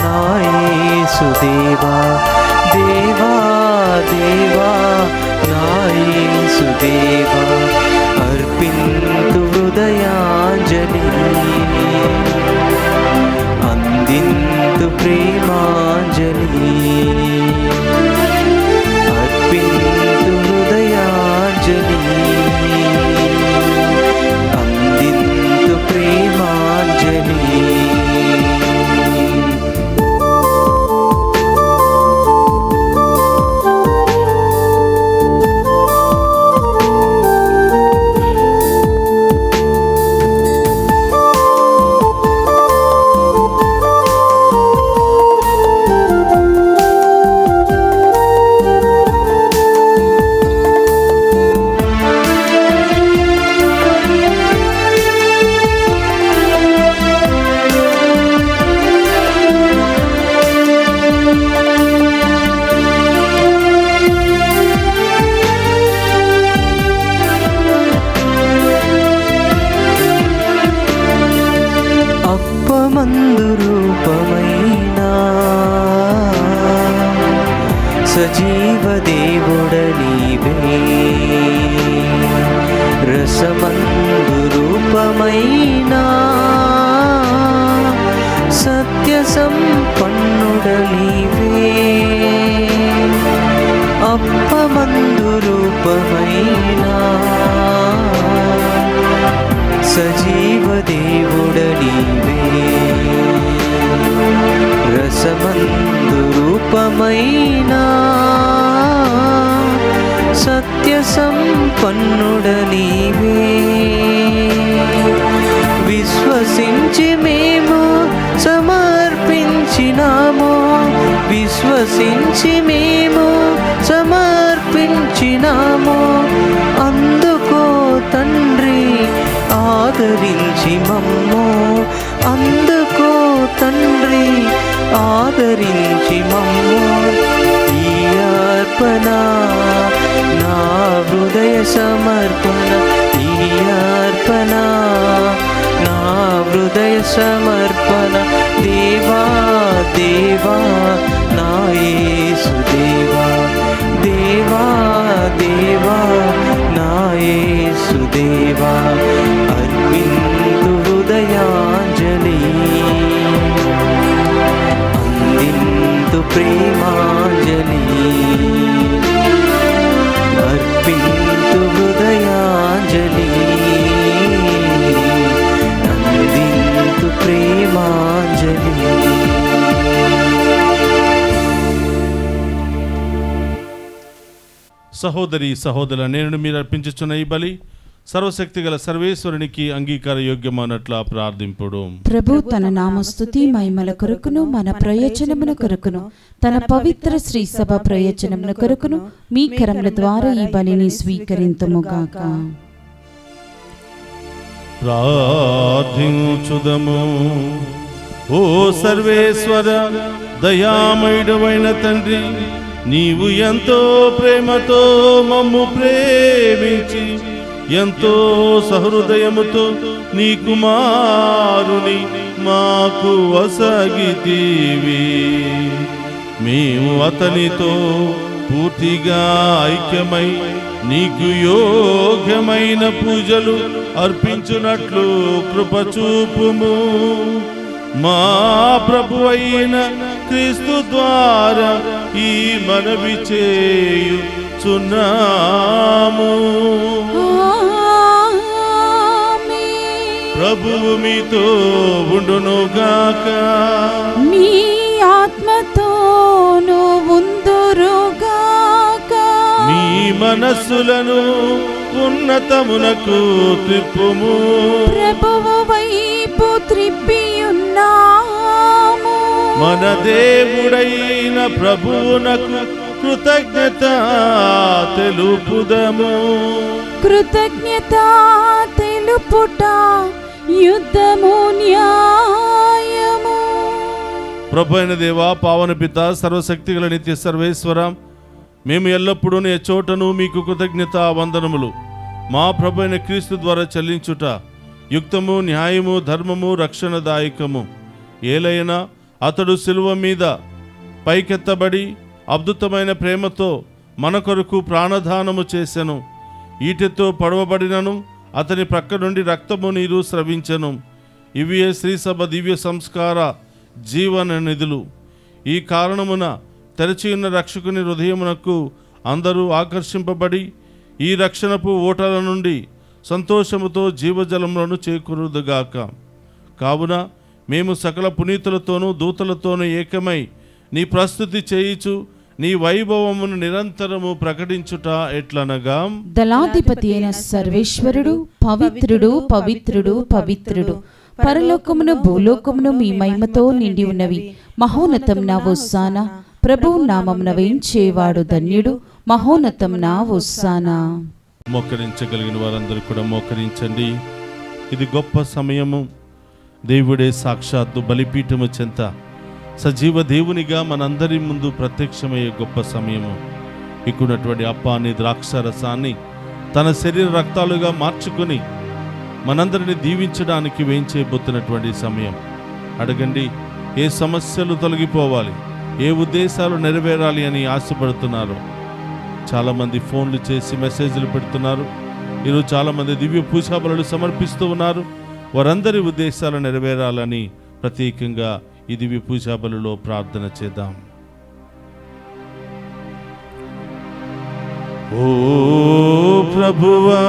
నా యేసుదేవా దేవా దేవా నా యేసుదేవా అర్పింతు హృదయాంజలి అందింతు ప్రేమాంజలి అర్పింతు హృదయాంజలి అందింతు ప్రేమాంజలి అప్పమందు రూపమైనా సజీవ దేవుడ నీవే రసమందు రూపమైనా సత్య సంపన్నుడ నీవే అప్పమందు రూపమైనా సజీవ దేవుడ నీవే రసమందు రూపమైనా సత్య సంపన్నుడ నీవే విశ్వసించి మేము సమర్పించినాము విశ్వసించి మేము సమర్పించినాము అందుకో తండ్రి ఆదరించి మమ్ము అందుకో తండ్రి ఆదరించి మమ్ము ఈ అర్పణ నా హృదయ సమర్పణ ఈ అర్పణ నా హృదయ సమర్పణ దేవా దేవా నా యేసుదేవా దేవా దేవా నా యేసుదేవా అర్పింతు హృదయాంజలి అందింతు ప్రేమాంజలి అర్పింతు హృదయాంజలి అందింతు ప్రేమాంజలి. సహోదరి సహోదరుల నేను మీరు అర్పించుచున్న ఈ బలి సర్వశక్తి గల సర్వేశ్వరునికి అంగీకార యోగ్యమన్నట్లా ప్రార్థింపుడు. ప్రభు తన నామస్తుతి మహిమల కొరకును మన ప్రయోజనమున కొరకును తన పవిత్ర శ్రీ సభ ప్రయోజనమున కొరకును మీ కరముల ద్వారా ఈ బలిని స్వీకరింతుముగాక. ప్రార్థించుదము. ఓ సర్వేశ్వర దయామయుడవైన తండ్రి, నీవు ఎంతో ప్రేమతో మమ్ము ప్రేమించి ఎంతో సహృదయముతో నీ కుమారుని మాకు వసగితివి. మేము అతనితో పూర్తిగా ఐక్యమై నీకు యోగ్యమైన పూజలు అర్పించునట్లు కృపచూపుము. మా ప్రభు అయిన క్రీస్తు ద్వారా ఈ మనవి చేయుచున్నాము. ప్రభువు మీతో ఉండునుగాక. మీ ఆత్మతోను ఉందురుగాక. మీ మనస్సులను ఉన్నతమునకు త్రిప్పుము. ప్రభువు వైపు త్రిప్పుము. మన దేవుడైన ప్రభువునకు కృతజ్ఞత తెలుపుదము. కృతజ్ఞత తెలుపుట యుద్ధము న్యాయము. ప్రభు అయిన దేవా, పావన పిత, సర్వశక్తిగల నిత్య సర్వేశ్వర, మేము ఎల్లప్పుడూ ఏ చోటను మీకు కృతజ్ఞత వందనములు మా ప్రభు అయిన క్రీస్తు ద్వారా చెల్లించుట యుక్తము, న్యాయము, ధర్మము, రక్షణదాయకము. ఏలైనా అతడు శిలువ మీద పైకెత్తబడి అద్భుతమైన ప్రేమతో మన కొరకు ప్రాణదానము చేసెను. ఈటెతో పడవబడినను అతని ప్రక్క నుండి రక్తము నీరు స్రవించెను. ఇవియే శ్రీసభ దివ్య సంస్కార జీవన నిధులు. ఈ కారణమున తెరచి ఉన్న రక్షకుని హృదయమునకు అందరూ ఆకర్షింపబడి ఈ రక్షణపు ఓటల నుండి సంతోషముతో జీవజలములను చేకూరుదుగాక. కావున మేము సకల పునీతులతోనూ దూతలతోనూ ఏకమై నీ ప్రస్తుతి చేయిచు నీ వైభవమును నిరంతరము ప్రకటించుట ఎట్లనగా, దళాధిపతి అయిన సర్వేశ్వరుడు పవిత్రుడు, పవిత్రుడు, పవిత్రుడు, పరలోకమును భూలోకమును మీ మహిమతో నిండి ఉన్నవి. మహోన్నతం నా హోసానా, ప్రభువు నామమున వేయించేవాడు ధన్యుడు. మహోన్నతం నా హోసానా. మోకరించగలిగిన వారందరూ కూడా మోకరించండి. ఇది గొప్ప సమయము. దేవుడే సాక్షాత్తు బలిపీఠము చెంత సజీవ దేవునిగా మనందరి ముందు ప్రత్యక్షమయ్యే గొప్ప సమయము. ఇక్కడున్నటువంటి అప్పాన్ని, ద్రాక్షరసాన్ని తన శరీర రక్తాలుగా మార్చుకొని మనందరిని దీవించడానికి వేయించేబోతున్నటువంటి సమయం. అడగండి, ఏ సమస్యలు తొలగిపోవాలి, ఏ ఉద్దేశాలు నెరవేరాలి అని ఆశపడుతున్నారు. చాలామంది ఫోన్లు చేసి మెసేజ్లు పెడుతున్నారు. ఈరోజు చాలామంది దివ్య పూజా బలులు సమర్పిస్తూ ఉన్నారు. వారందరి ఉద్దేశాలు నెరవేరాలని ప్రత్యేకంగా ఈ దివ్య పూజా బలులో ప్రార్థన చేద్దాం. ఓ ప్రభువా,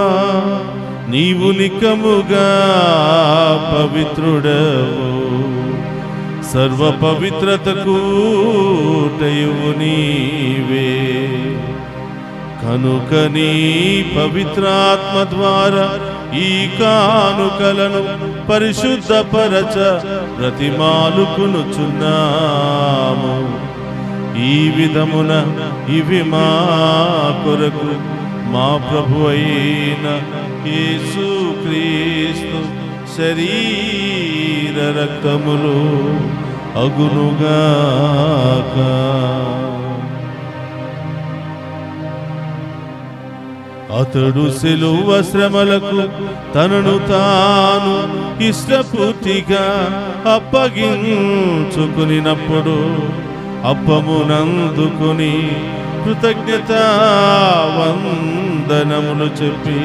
నీవు నికముగా పవిత్రుడవు, సర్వ పవిత్రతకు ఊటయువు నీవే. కనుక నీ పవిత్రాత్మ ద్వారా ఈ కానుకలను పరిశుద్ధపరచ ప్రతిమాలుకునుచున్నాము. ఈ విధమున ఇవి మా కొరకు మా ప్రభు అయిన యేసుక్రీస్తు శరీర రక్తములు అగునుగాక. అతడు సిలువ శ్రమలకు తనను తాను ఇష్టపూర్తిగా అప్పగించుకునినప్పుడు అప్పమునందుకుని కృతజ్ఞత వందనములు చెప్పి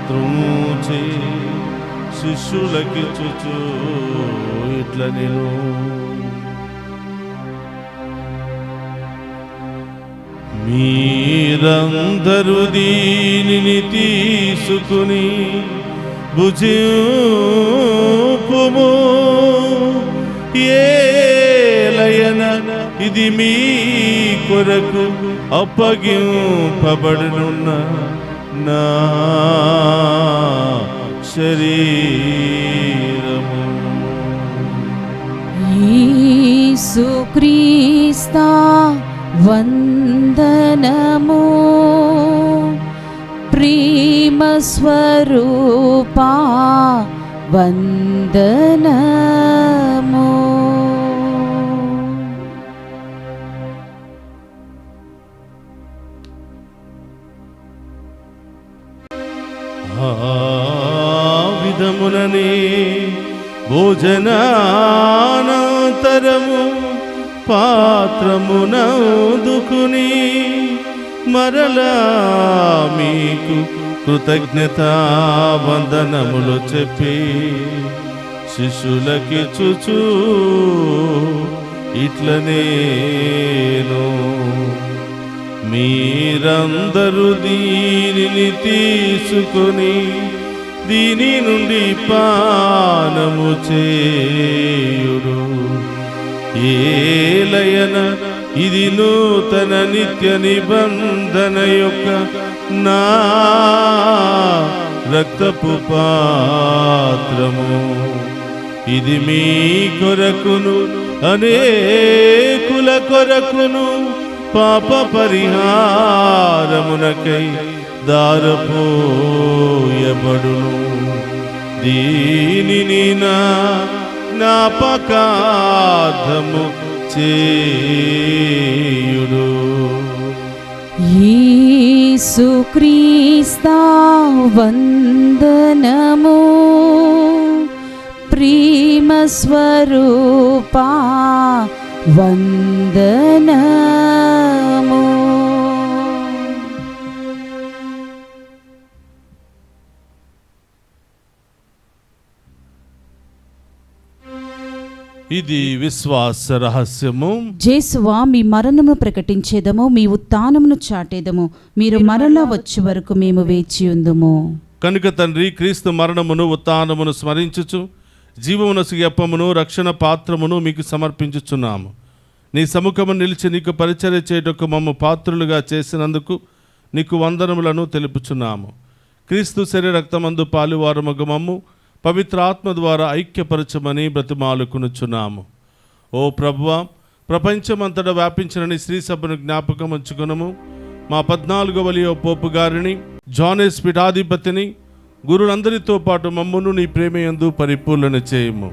త్రుంచి శిష్యులకిచ్చుచు ఇట్ల నేను, మీరందరూ దీనిని తీసుకుని భుజింపుము. ఏలయన ఇది మీ కొరకు అప్పగింపబడనున్న నా శరీరము. యేసుక్రీస్తా వందనము, ప్రేమ స్వరూపా వందనము. ఆ విధముననే భోజనానంతరము పాత్రమునందుకుని మరలా మీకు కృతజ్ఞతా వందనములు చెప్పి శిష్యులకిచ్చుచు ఇట్ల నేను, మీరందరూ దీనిని తీసుకొని దీని నుండి పానము చేయుడు. ఏలయన ఇది నూతన నిత్య నిబంధన యొక్క నా రక్తపు పాత్రము. ఇది మీ కొరకును అనేకుల కొరకును పాప పరిహారమునకై దారపోయబడును. దీనిని నా జ్ఞాపకార్థము చేయుడు. యేసుక్రీస్తా వందనము, ప్రేమ స్వరూపా వందనము. ఇది విశ్వాస రహస్యము. జేసువా, మీ మరణమును ప్రకటించేదము, మీ ఉత్థానమును చాటేదము. మీరు మరలా వచ్చే వరకు మేము వేచి ఉందుము. కనుక తండ్రి, క్రీస్తు మరణమును ఉత్థానమును స్మరించుచు జీవమునసు అప్పమును రక్షణ పాత్రమును మీకు సమర్పించుచున్నాము. నీ సముఖము నిలిచి నీకు పరిచర్య చేయుటకు మమ్ము పాత్రులుగా చేసినందుకు నీకు వందనములను తెలుపుచున్నాము. క్రీస్తు శరీర రక్తమందు పాలువారమగు మమ్ము పవిత్ర ఆత్మ ద్వారా ఐక్యపరచమని బ్రతిమాలుకునుచున్నాము. ఓ ప్రభువా, ప్రపంచమంతటా వ్యాపించిన నీ శ్రీ సభను జ్ఞాపకం ఉంచుకునము. మా 14వ లియో పోపు గారిని, జానేస్ పీఠాధిపతిని, గురులందరితో పాటు మమ్మును నీ ప్రేమయందు పరిపూర్ణ చేయము.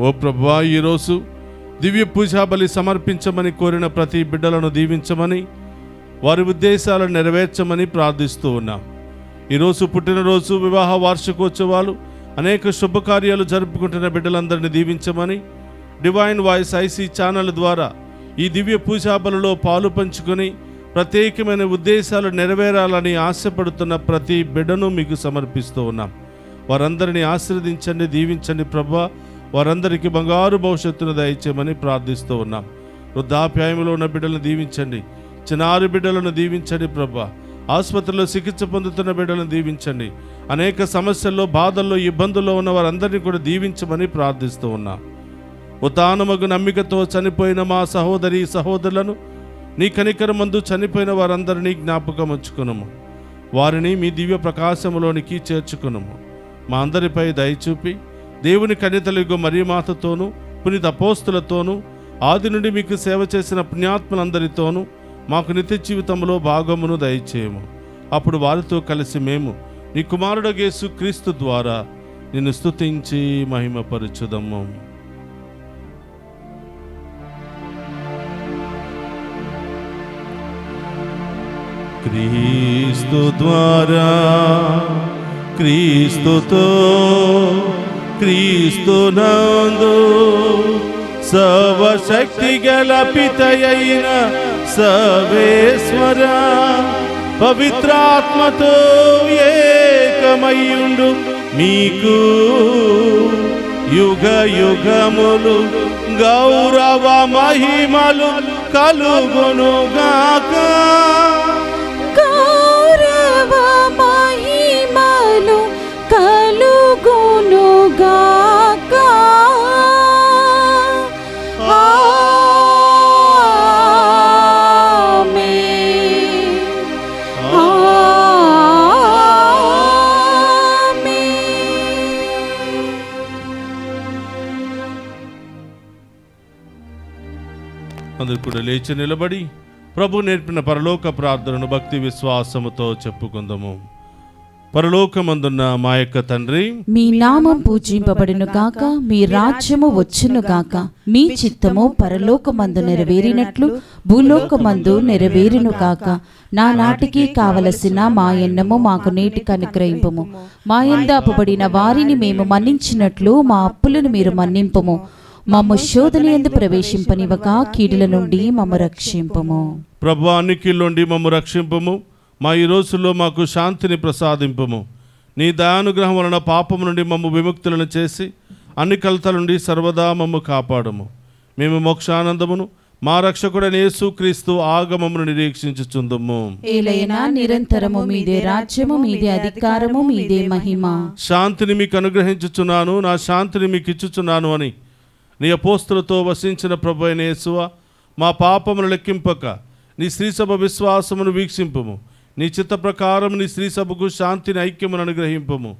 ఓ ప్రభువా, ఈరోజు దివ్య పూజా బలి సమర్పించమని కోరిన ప్రతి బిడ్డలను దీవించమని, వారి ఉద్దేశాలను నెరవేర్చమని ప్రార్థిస్తూ ఉన్నాం. ఈరోజు పుట్టినరోజు, వివాహ వార్షికోత్సవాలు, అనేక శుభకార్యాలు జరుపుకుంటున్న బిడ్డలందరినీ దీవించమని, డివైన్ వాయిస్ ఐసీ ఛానల్ ద్వారా ఈ దివ్య పూజా బలిలో పాలు పంచుకొని ప్రత్యేకమైన ఉద్దేశాలు నెరవేరాలని ఆశపడుతున్న ప్రతి బిడ్డను మీకు సమర్పిస్తూ ఉన్నాం. వారందరినీ ఆశీర్వదించండి, దీవించండి ప్రభువా. వారందరికీ బంగారు భవిష్యత్తును దయచేయమని ప్రార్థిస్తూ ఉన్నాం. వృద్ధాప్యాయంలో ఉన్న బిడ్డలను దీవించండి, చిన్నారి బిడ్డలను దీవించండి ప్రభువా. ఆసుపత్రిలో చికిత్స పొందుతున్న బిడ్డలను దీవించండి. అనేక సమస్యల్లో, బాధల్లో, ఇబ్బందుల్లో ఉన్న వారందరినీ కూడా దీవించమని ప్రార్థిస్తూ ఉన్నాం. ఉత్థానమగు నమ్మికతో చనిపోయిన మా సహోదరి సహోదరులను, నీ కనికరమందు చనిపోయిన వారందరినీ జ్ఞాపకం ఉంచుకునము. వారిని మీ దివ్య ప్రకాశములోనికి చేర్చుకునము. మా అందరిపై దయచూపి దేవుని కన్యతలుగు మరియమాతతోనూ, పునీత అపోస్తులతోనూ, ఆది నుండి మీకు సేవ చేసిన పుణ్యాత్మలందరితోనూ మాకు నిత్య జీవితంలో భాగమును దయచేయము. అప్పుడు వారితో కలిసి మేము నీ కుమారుడు యేసు క్రీస్తు ద్వారా నిన్ను స్తుతించి మహిమపరచుదము. క్రీస్తు ద్వారా, క్రీస్తుతో, క్రీస్తునందు సర్వశక్తి గల పితయైన సర్వేశ్వర పవిత్రాత్మతో ఏకమయ్యుండు మీకు యుగ యుగములు గౌరవ మహిమలు కలుగునుగాక. గౌరవ మహిమలు కలుగునుగాక. అందరూ కూడా లేచి నిలబడి ప్రభు నేర్పిన పరలోక ప్రార్థనను భక్తి విశ్వాసముతో చెప్పుకుందాము. పరలోకమందున్న మా యొక్క తండ్రి, మీ నామం పూజింపబడును గాక, మీ రాజ్యము వచ్చును గాక, మీ చిత్తము పరలోకమందు నెరవేరినట్లు భూలోకమందు నెరవేరును గాక. నా నాటికి కావలసిన మా ఎన్నము మాకు నేటికి అనుగ్రహింపుము. మా యందు అప్పుబడిన వారిని మేము మన్నించినట్లు మా అప్పులను మీరు మన్నింపుము. మమ్ము శోధన యందు ప్రవేశింపనివ్వక కీడుల నుండి మమ్ము రక్షింపుము. ప్రభువా, అన్నికీళ్ళ మమ్ము రక్షింపుము. మా ఈ రోజుల్లో మాకు శాంతిని ప్రసాదింపుము. నీ దయానుగ్రహం వలన పాపము నుండి మమ్ము విముక్తులను చేసి అన్ని కలతల నుండి సర్వదా మమ్ము కాపాడము. మేము మోక్షానందమును మా రక్షకుడైన యేసుక్రీస్తు ఆగమమును నిరీక్షించుచుందుము. ఏలైనా నిరంతరము మీదే రాజ్యము, మీదే అధికారము, మీదే మహిమ. శాంతిని మీకు అనుగ్రహించుచున్నాను, నా శాంతిని మీకు ఇచ్చుచున్నాను అని నీ అపోస్తులతో వసించిన ప్రభు అయిన యేసువా, మా పాపమును లెక్కింపక నీ శ్రీసభ విశ్వాసమును వీక్షింపుము. నీ చిత్త ప్రకారం నీ శ్రీసభకు శాంతిని, ఐక్యమును అనుగ్రహింపుము.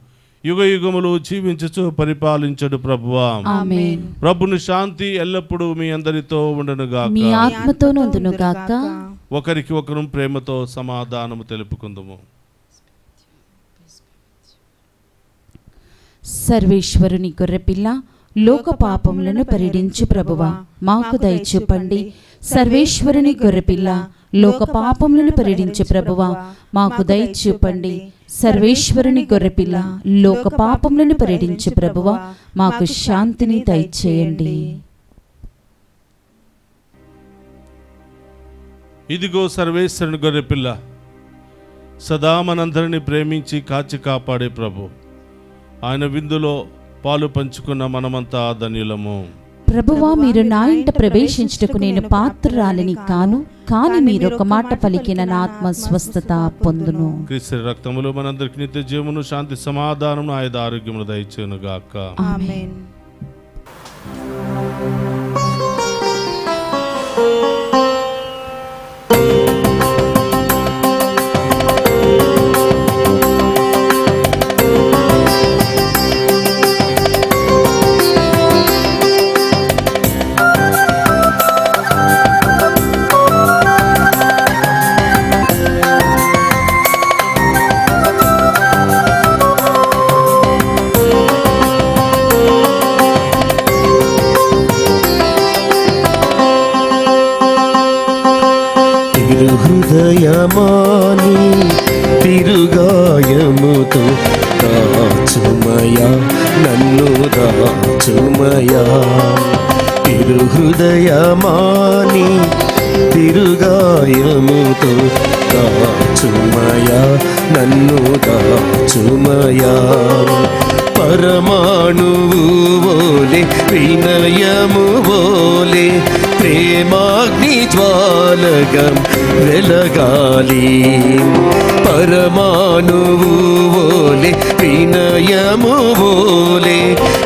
యుగ యుగములు జీవించుచు పరిపాలించడు ప్రభువా. ఆమేన్. ప్రభుని శాంతి ఎల్లప్పుడూ మీ అందరితో ఉండును మీ గాక. ఆత్మతోను ఉండును గాక. ఒకరికి ఒకరు ప్రేమతో సమాధానము తెలుపుకుందుము. సర్వేశ్వరుని గొర్రెపిల్ల, లోక పాపములను పరిడించు ప్రభువా, మాకు దయచూపండి. సర్వేశ్వరుని గొర్రెపిల్ల, లోక పాపములను పరిడించు ప్రభువా, మాకు దయచూపండి. సర్వేశ్వరుని గొర్రెపిల్ల, లోక పాపములను పరిడించు ప్రభువా, మాకు శాంతిని దయచేయండి. ఇదిగో సర్వేశ్వరుని గొర్రెపిల్ల, సదా మనందరిని ప్రేమించి కాచి కాపాడే ప్రభు. ఆయన విందులో పాలు పంచుకున్న మనమంతా ధన్యులము. ప్రభువా, మీరు నా ఇంట ప్రవేశించుటకు నేను పాత్రురాలిని కాను, కాని మీరు ఒక మాట పలికిన నా ఆత్మ స్వస్థత పొందును. క్రీస్తు రక్తములు మనందరికి నిత్య జీవమును, శాంతి సమాధానమును, ఆయుధ ఆరోగ్యమును దయచేయును గాక. ఆమేన్. హృదయమాని తిరుగాయముతో దాచుమయా, నన్ను దాచుమయా. తిరుహృదయమాని తిరుగాయముతో దాచుమయా, నన్ను దాచుమయా. పరమాణువు వోలే, వినయము వోలే, ప్రేమాగ్ని జ్వాలగం వెలగాలి. పరమాణువు వోలే, వినయము వోలే,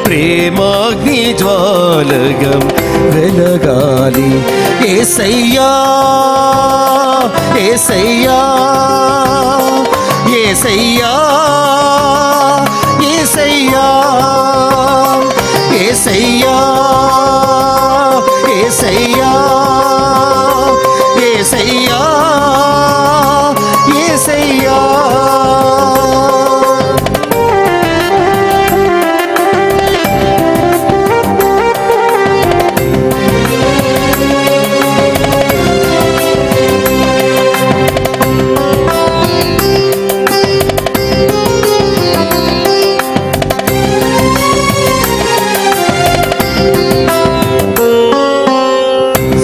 ప్రేమాగ్ని జ్వాలగం వెలగాలి. యేసయ్యా, యేసయ్యా, యేసయ్యా, యేసయ్యా, యేసయ్యా, యేసయ్యా, యేసయ్యా, యేసయ్యా.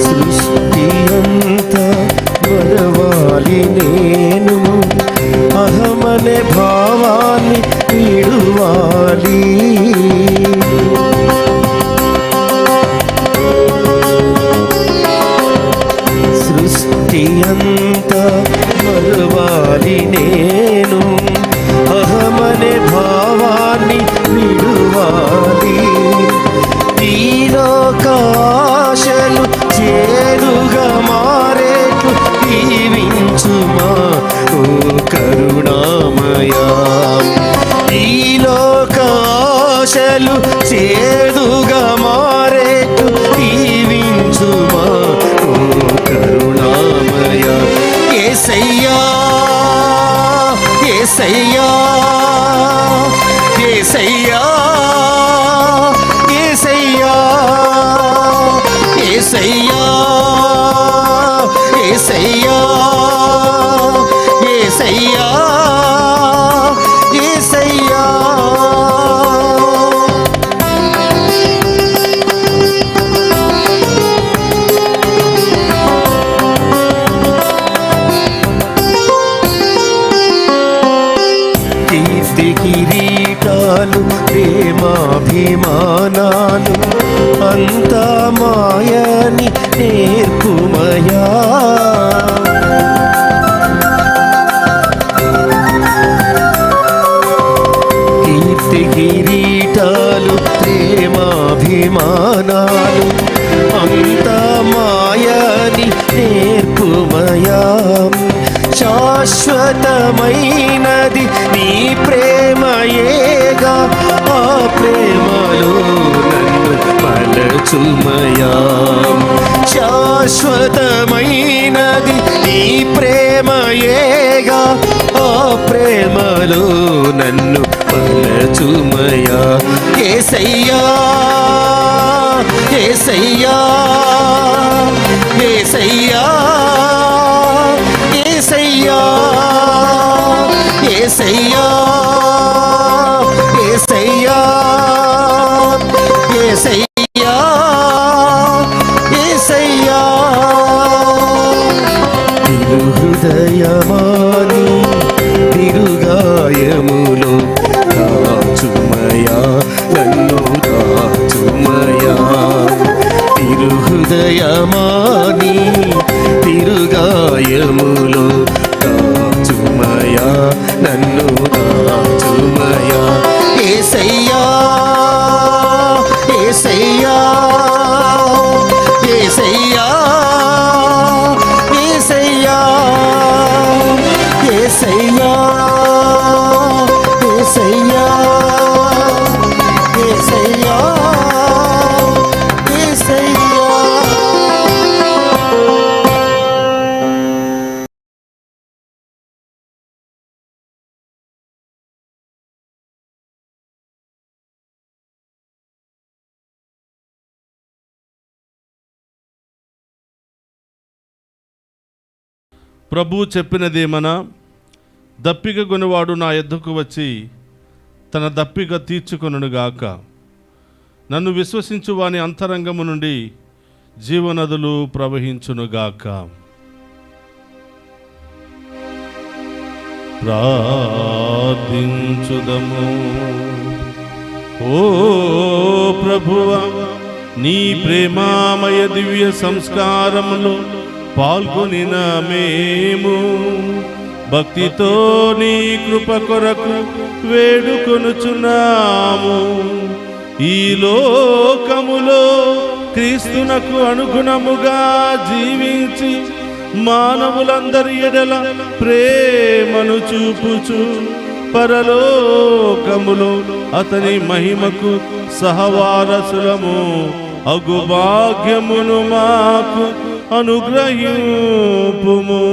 సృష్టి అంతా వరవాలి, నేను అహమనే భావాన్ని విడువాలి. సృష్టి అంతా వరవాలి, నేను అహమనే భావాన్ని విడువాలి. ఈ లోకాశలు చేరుగా మారేట్లు దీవించుమా ఓ కరుణామయా. ఈ లోకాశలు చేదుగా మారేట్లు దీవించుమా ఓ కరుణామయా. యేసయ్యా, యేసయ్యా, యేసయ్యా, యేసయ్యా, యేసయ్యా, యేసయ్యా, యేసయ్యా, యేసయ్యా. కీర్తి కిరీటాలు, ప్రేమాభిమానాలు అంతా మాయని నేర్పుమయా. కీర్తి కిరీటాలు, ప్రేమాభిమానాలు అంతా మాయని నేర్పుమయా. శాశ్వతమైనది నీ ప్రేమయేగా, ఆ ప్రేమలో నన్ను మలచుమయా. శాశ్వతమైనది నీ ప్రేమయేగా, ఆ ప్రేమలో నన్ను మలచుమయా. యేసయ్యా యేసయ్యా యేసయ్యా యేసయ్యా యేసయ్యా యేసయ్యా యేసయ్యా యేసయ్యా. తిరుహృదయమాని తిరుగాయములో దాచుమయా, నన్ను దాచుమయా. తిరుహృదయమాని తిరుగాయములో దాచుమయా, నన్ను దాచుమయా. యేసయ్యా యేసయ్యా యేసయ్యా యేసయ్యా యేసయ్యా యేసయ్యా యేసయ్యా యేసయ్యా. ప్రభువు చెప్పినదేమనా, దప్పిక కొనువాడు నా యొద్దకు వచ్చి తన దప్పిక తీర్చుకొనుగాక. నన్ను విశ్వసించు వాని అంతరంగము నుండి జీవనదులు ప్రవహించునుగాక. ప్రార్థించుదము. ఓ ప్రభువా, నీ ప్రేమామయ దివ్య సంస్కారములో పాల్గొనిన మేము భక్తితో నీ కృప కొరకు వేడుకొనుచున్నాము. ఈ లోకములో క్రీస్తునకు అనుగుణముగా జీవించి మానవులందరి ఎడల ప్రేమను చూపుచు పరలోకములో అతని మహిమకు సహవారసులము అగు భాగ్యమును మాకు అనుగ్రహింపుము.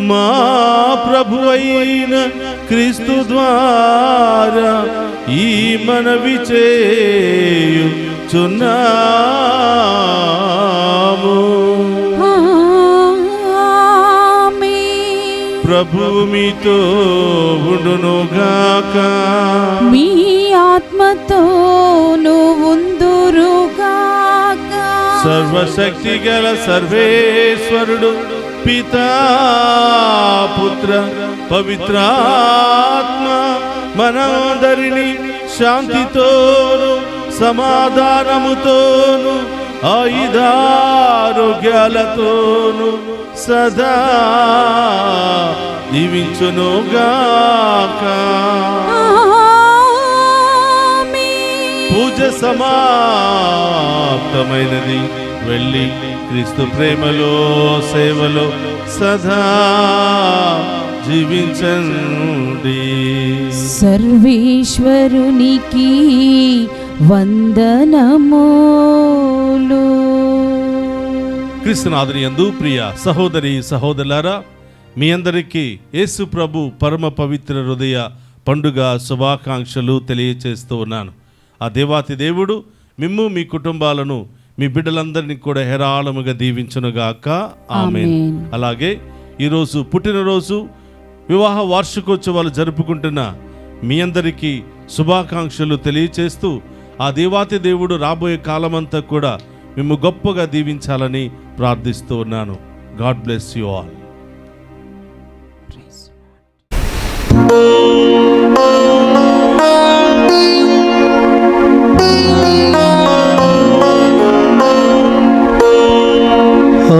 మా ప్రభువైన క్రీస్తు ద్వారా ఈ మనవి చేయుచున్నాము. ప్రభువు మీతో ఉండునుగాక. మీ ఆత్మతోను ఉందురుగాక. సర్వశక్తి గల సర్వేశ్వరుడు పితా పుత్ర పవిత్రాత్మ మనందరినీ శాంతితోను సమాధానముతోను ఆయుధారోగ్యాలతోను సదా దీవించునుగాక. పూజ సమాప్తమైనది. వెళ్ళి క్రీస్తు ప్రేమలో సేవలో సదా జీవించండి. సర్వేశ్వరునికి వందనములు. క్రీస్తునాథుని యందు ప్రియ సహోదరి సహోదరులారా, మీ అందరికీ యేసు ప్రభు పరమ పవిత్ర హృదయ పండుగ శుభాకాంక్షలు తెలియచేస్తూ ఉన్నాను. ఆ దేవాతి దేవుడు మిమ్ము మీ కుటుంబాలను మీ బిడ్డలందరినీ కూడా హేరాళముగా దీవించునుగాక. ఆమేన్. అలాగే ఈరోజు పుట్టినరోజు వివాహ వార్షికోత్సవాలు జరుపుకుంటున్న మీ అందరికీ శుభాకాంక్షలు తెలియచేస్తూ ఆ దేవాతి దేవుడు రాబోయే కాలమంతా కూడా మిమ్ము గొప్పగా దీవించాలని ప్రార్థిస్తూ ఉన్నాను. God bless you all.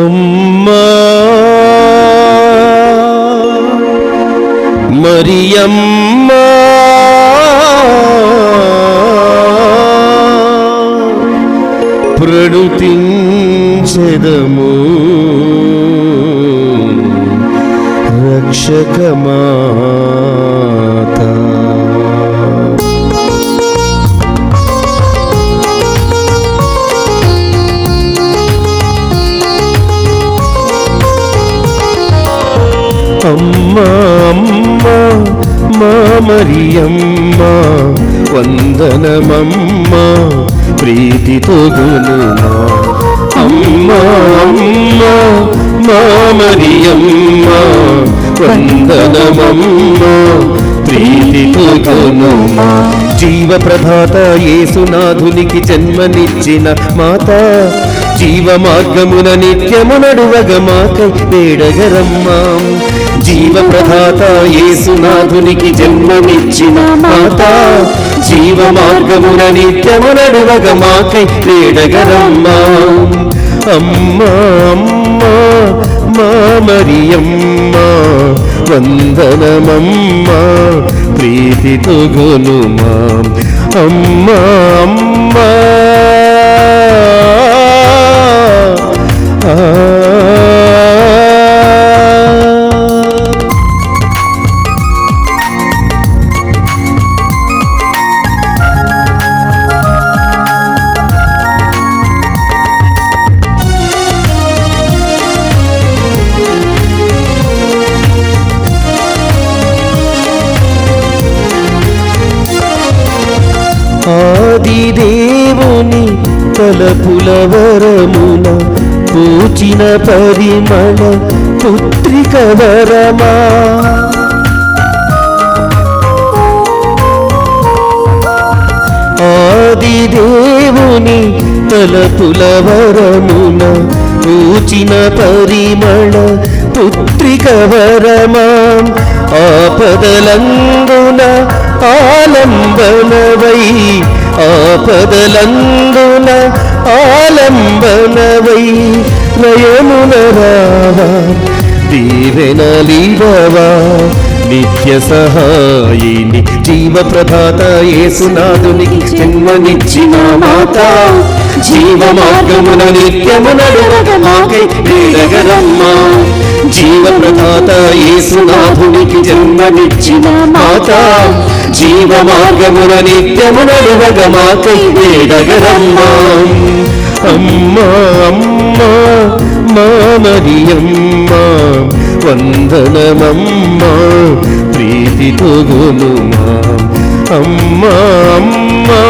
అమ్మా మరియమ్మా, ప్రణుతించెదము రక్షకమాత. అమ్మా అమ్మా మా మరియమ్మా వందనమమ్మా ప్రీతితో గునుమా. అమ్మా అమ్మా మా మరియమ్మా వందనమమ్మా ప్రీతితో గునుమా. జీవ ప్రదాత యేసునాథునికి జన్మనిచ్చిన మాత, జీవ మార్గమున నిత్యము నడువగ మాకై వేడగరమ్మా. జీవ ప్రదాత యేసునాథునికి జన్మనిచ్చిన మాత, జీవ మార్గమున నిత్యము నడువగ మాకై వేడగరమ్మా. అమ్మా అమ్మా మా మరియమ్మా వందనమమ్మా ప్రీతితో గొనుమా. అమ్మా అమ్మా ఆదిదేవుని తలపుల వరమున పూచిన పరిమళ పుత్రిక వరమా. ఆదిదేవుని తలపుల వరమున పూచిన పరిమళ పుత్రిక వరమా. ఆపదలందున ఆలంబనవై, ఆపదలందున ఆలంబనవై నయమున రావా దీవెనలీవవా. నిత్య సహాయిని జీవ ప్రదాత యేసునాథునికి జన్మనిచ్చిన మాత, జీవ మార్గమున నిత్యము నడువగ మాకై వేడగరమ్మా. జీవ ప్రదాత యేసునాథునికి జన్మనిచ్చిన మాత, జీవ మార్గమున నిత్యము నడువగ మాకై వేడగరమ్మా. అమ్మా అమ్మా మా మరియమ్మా వందనమమ్మా ప్రీతితో గొనుమా. అమ్మా అమ్మా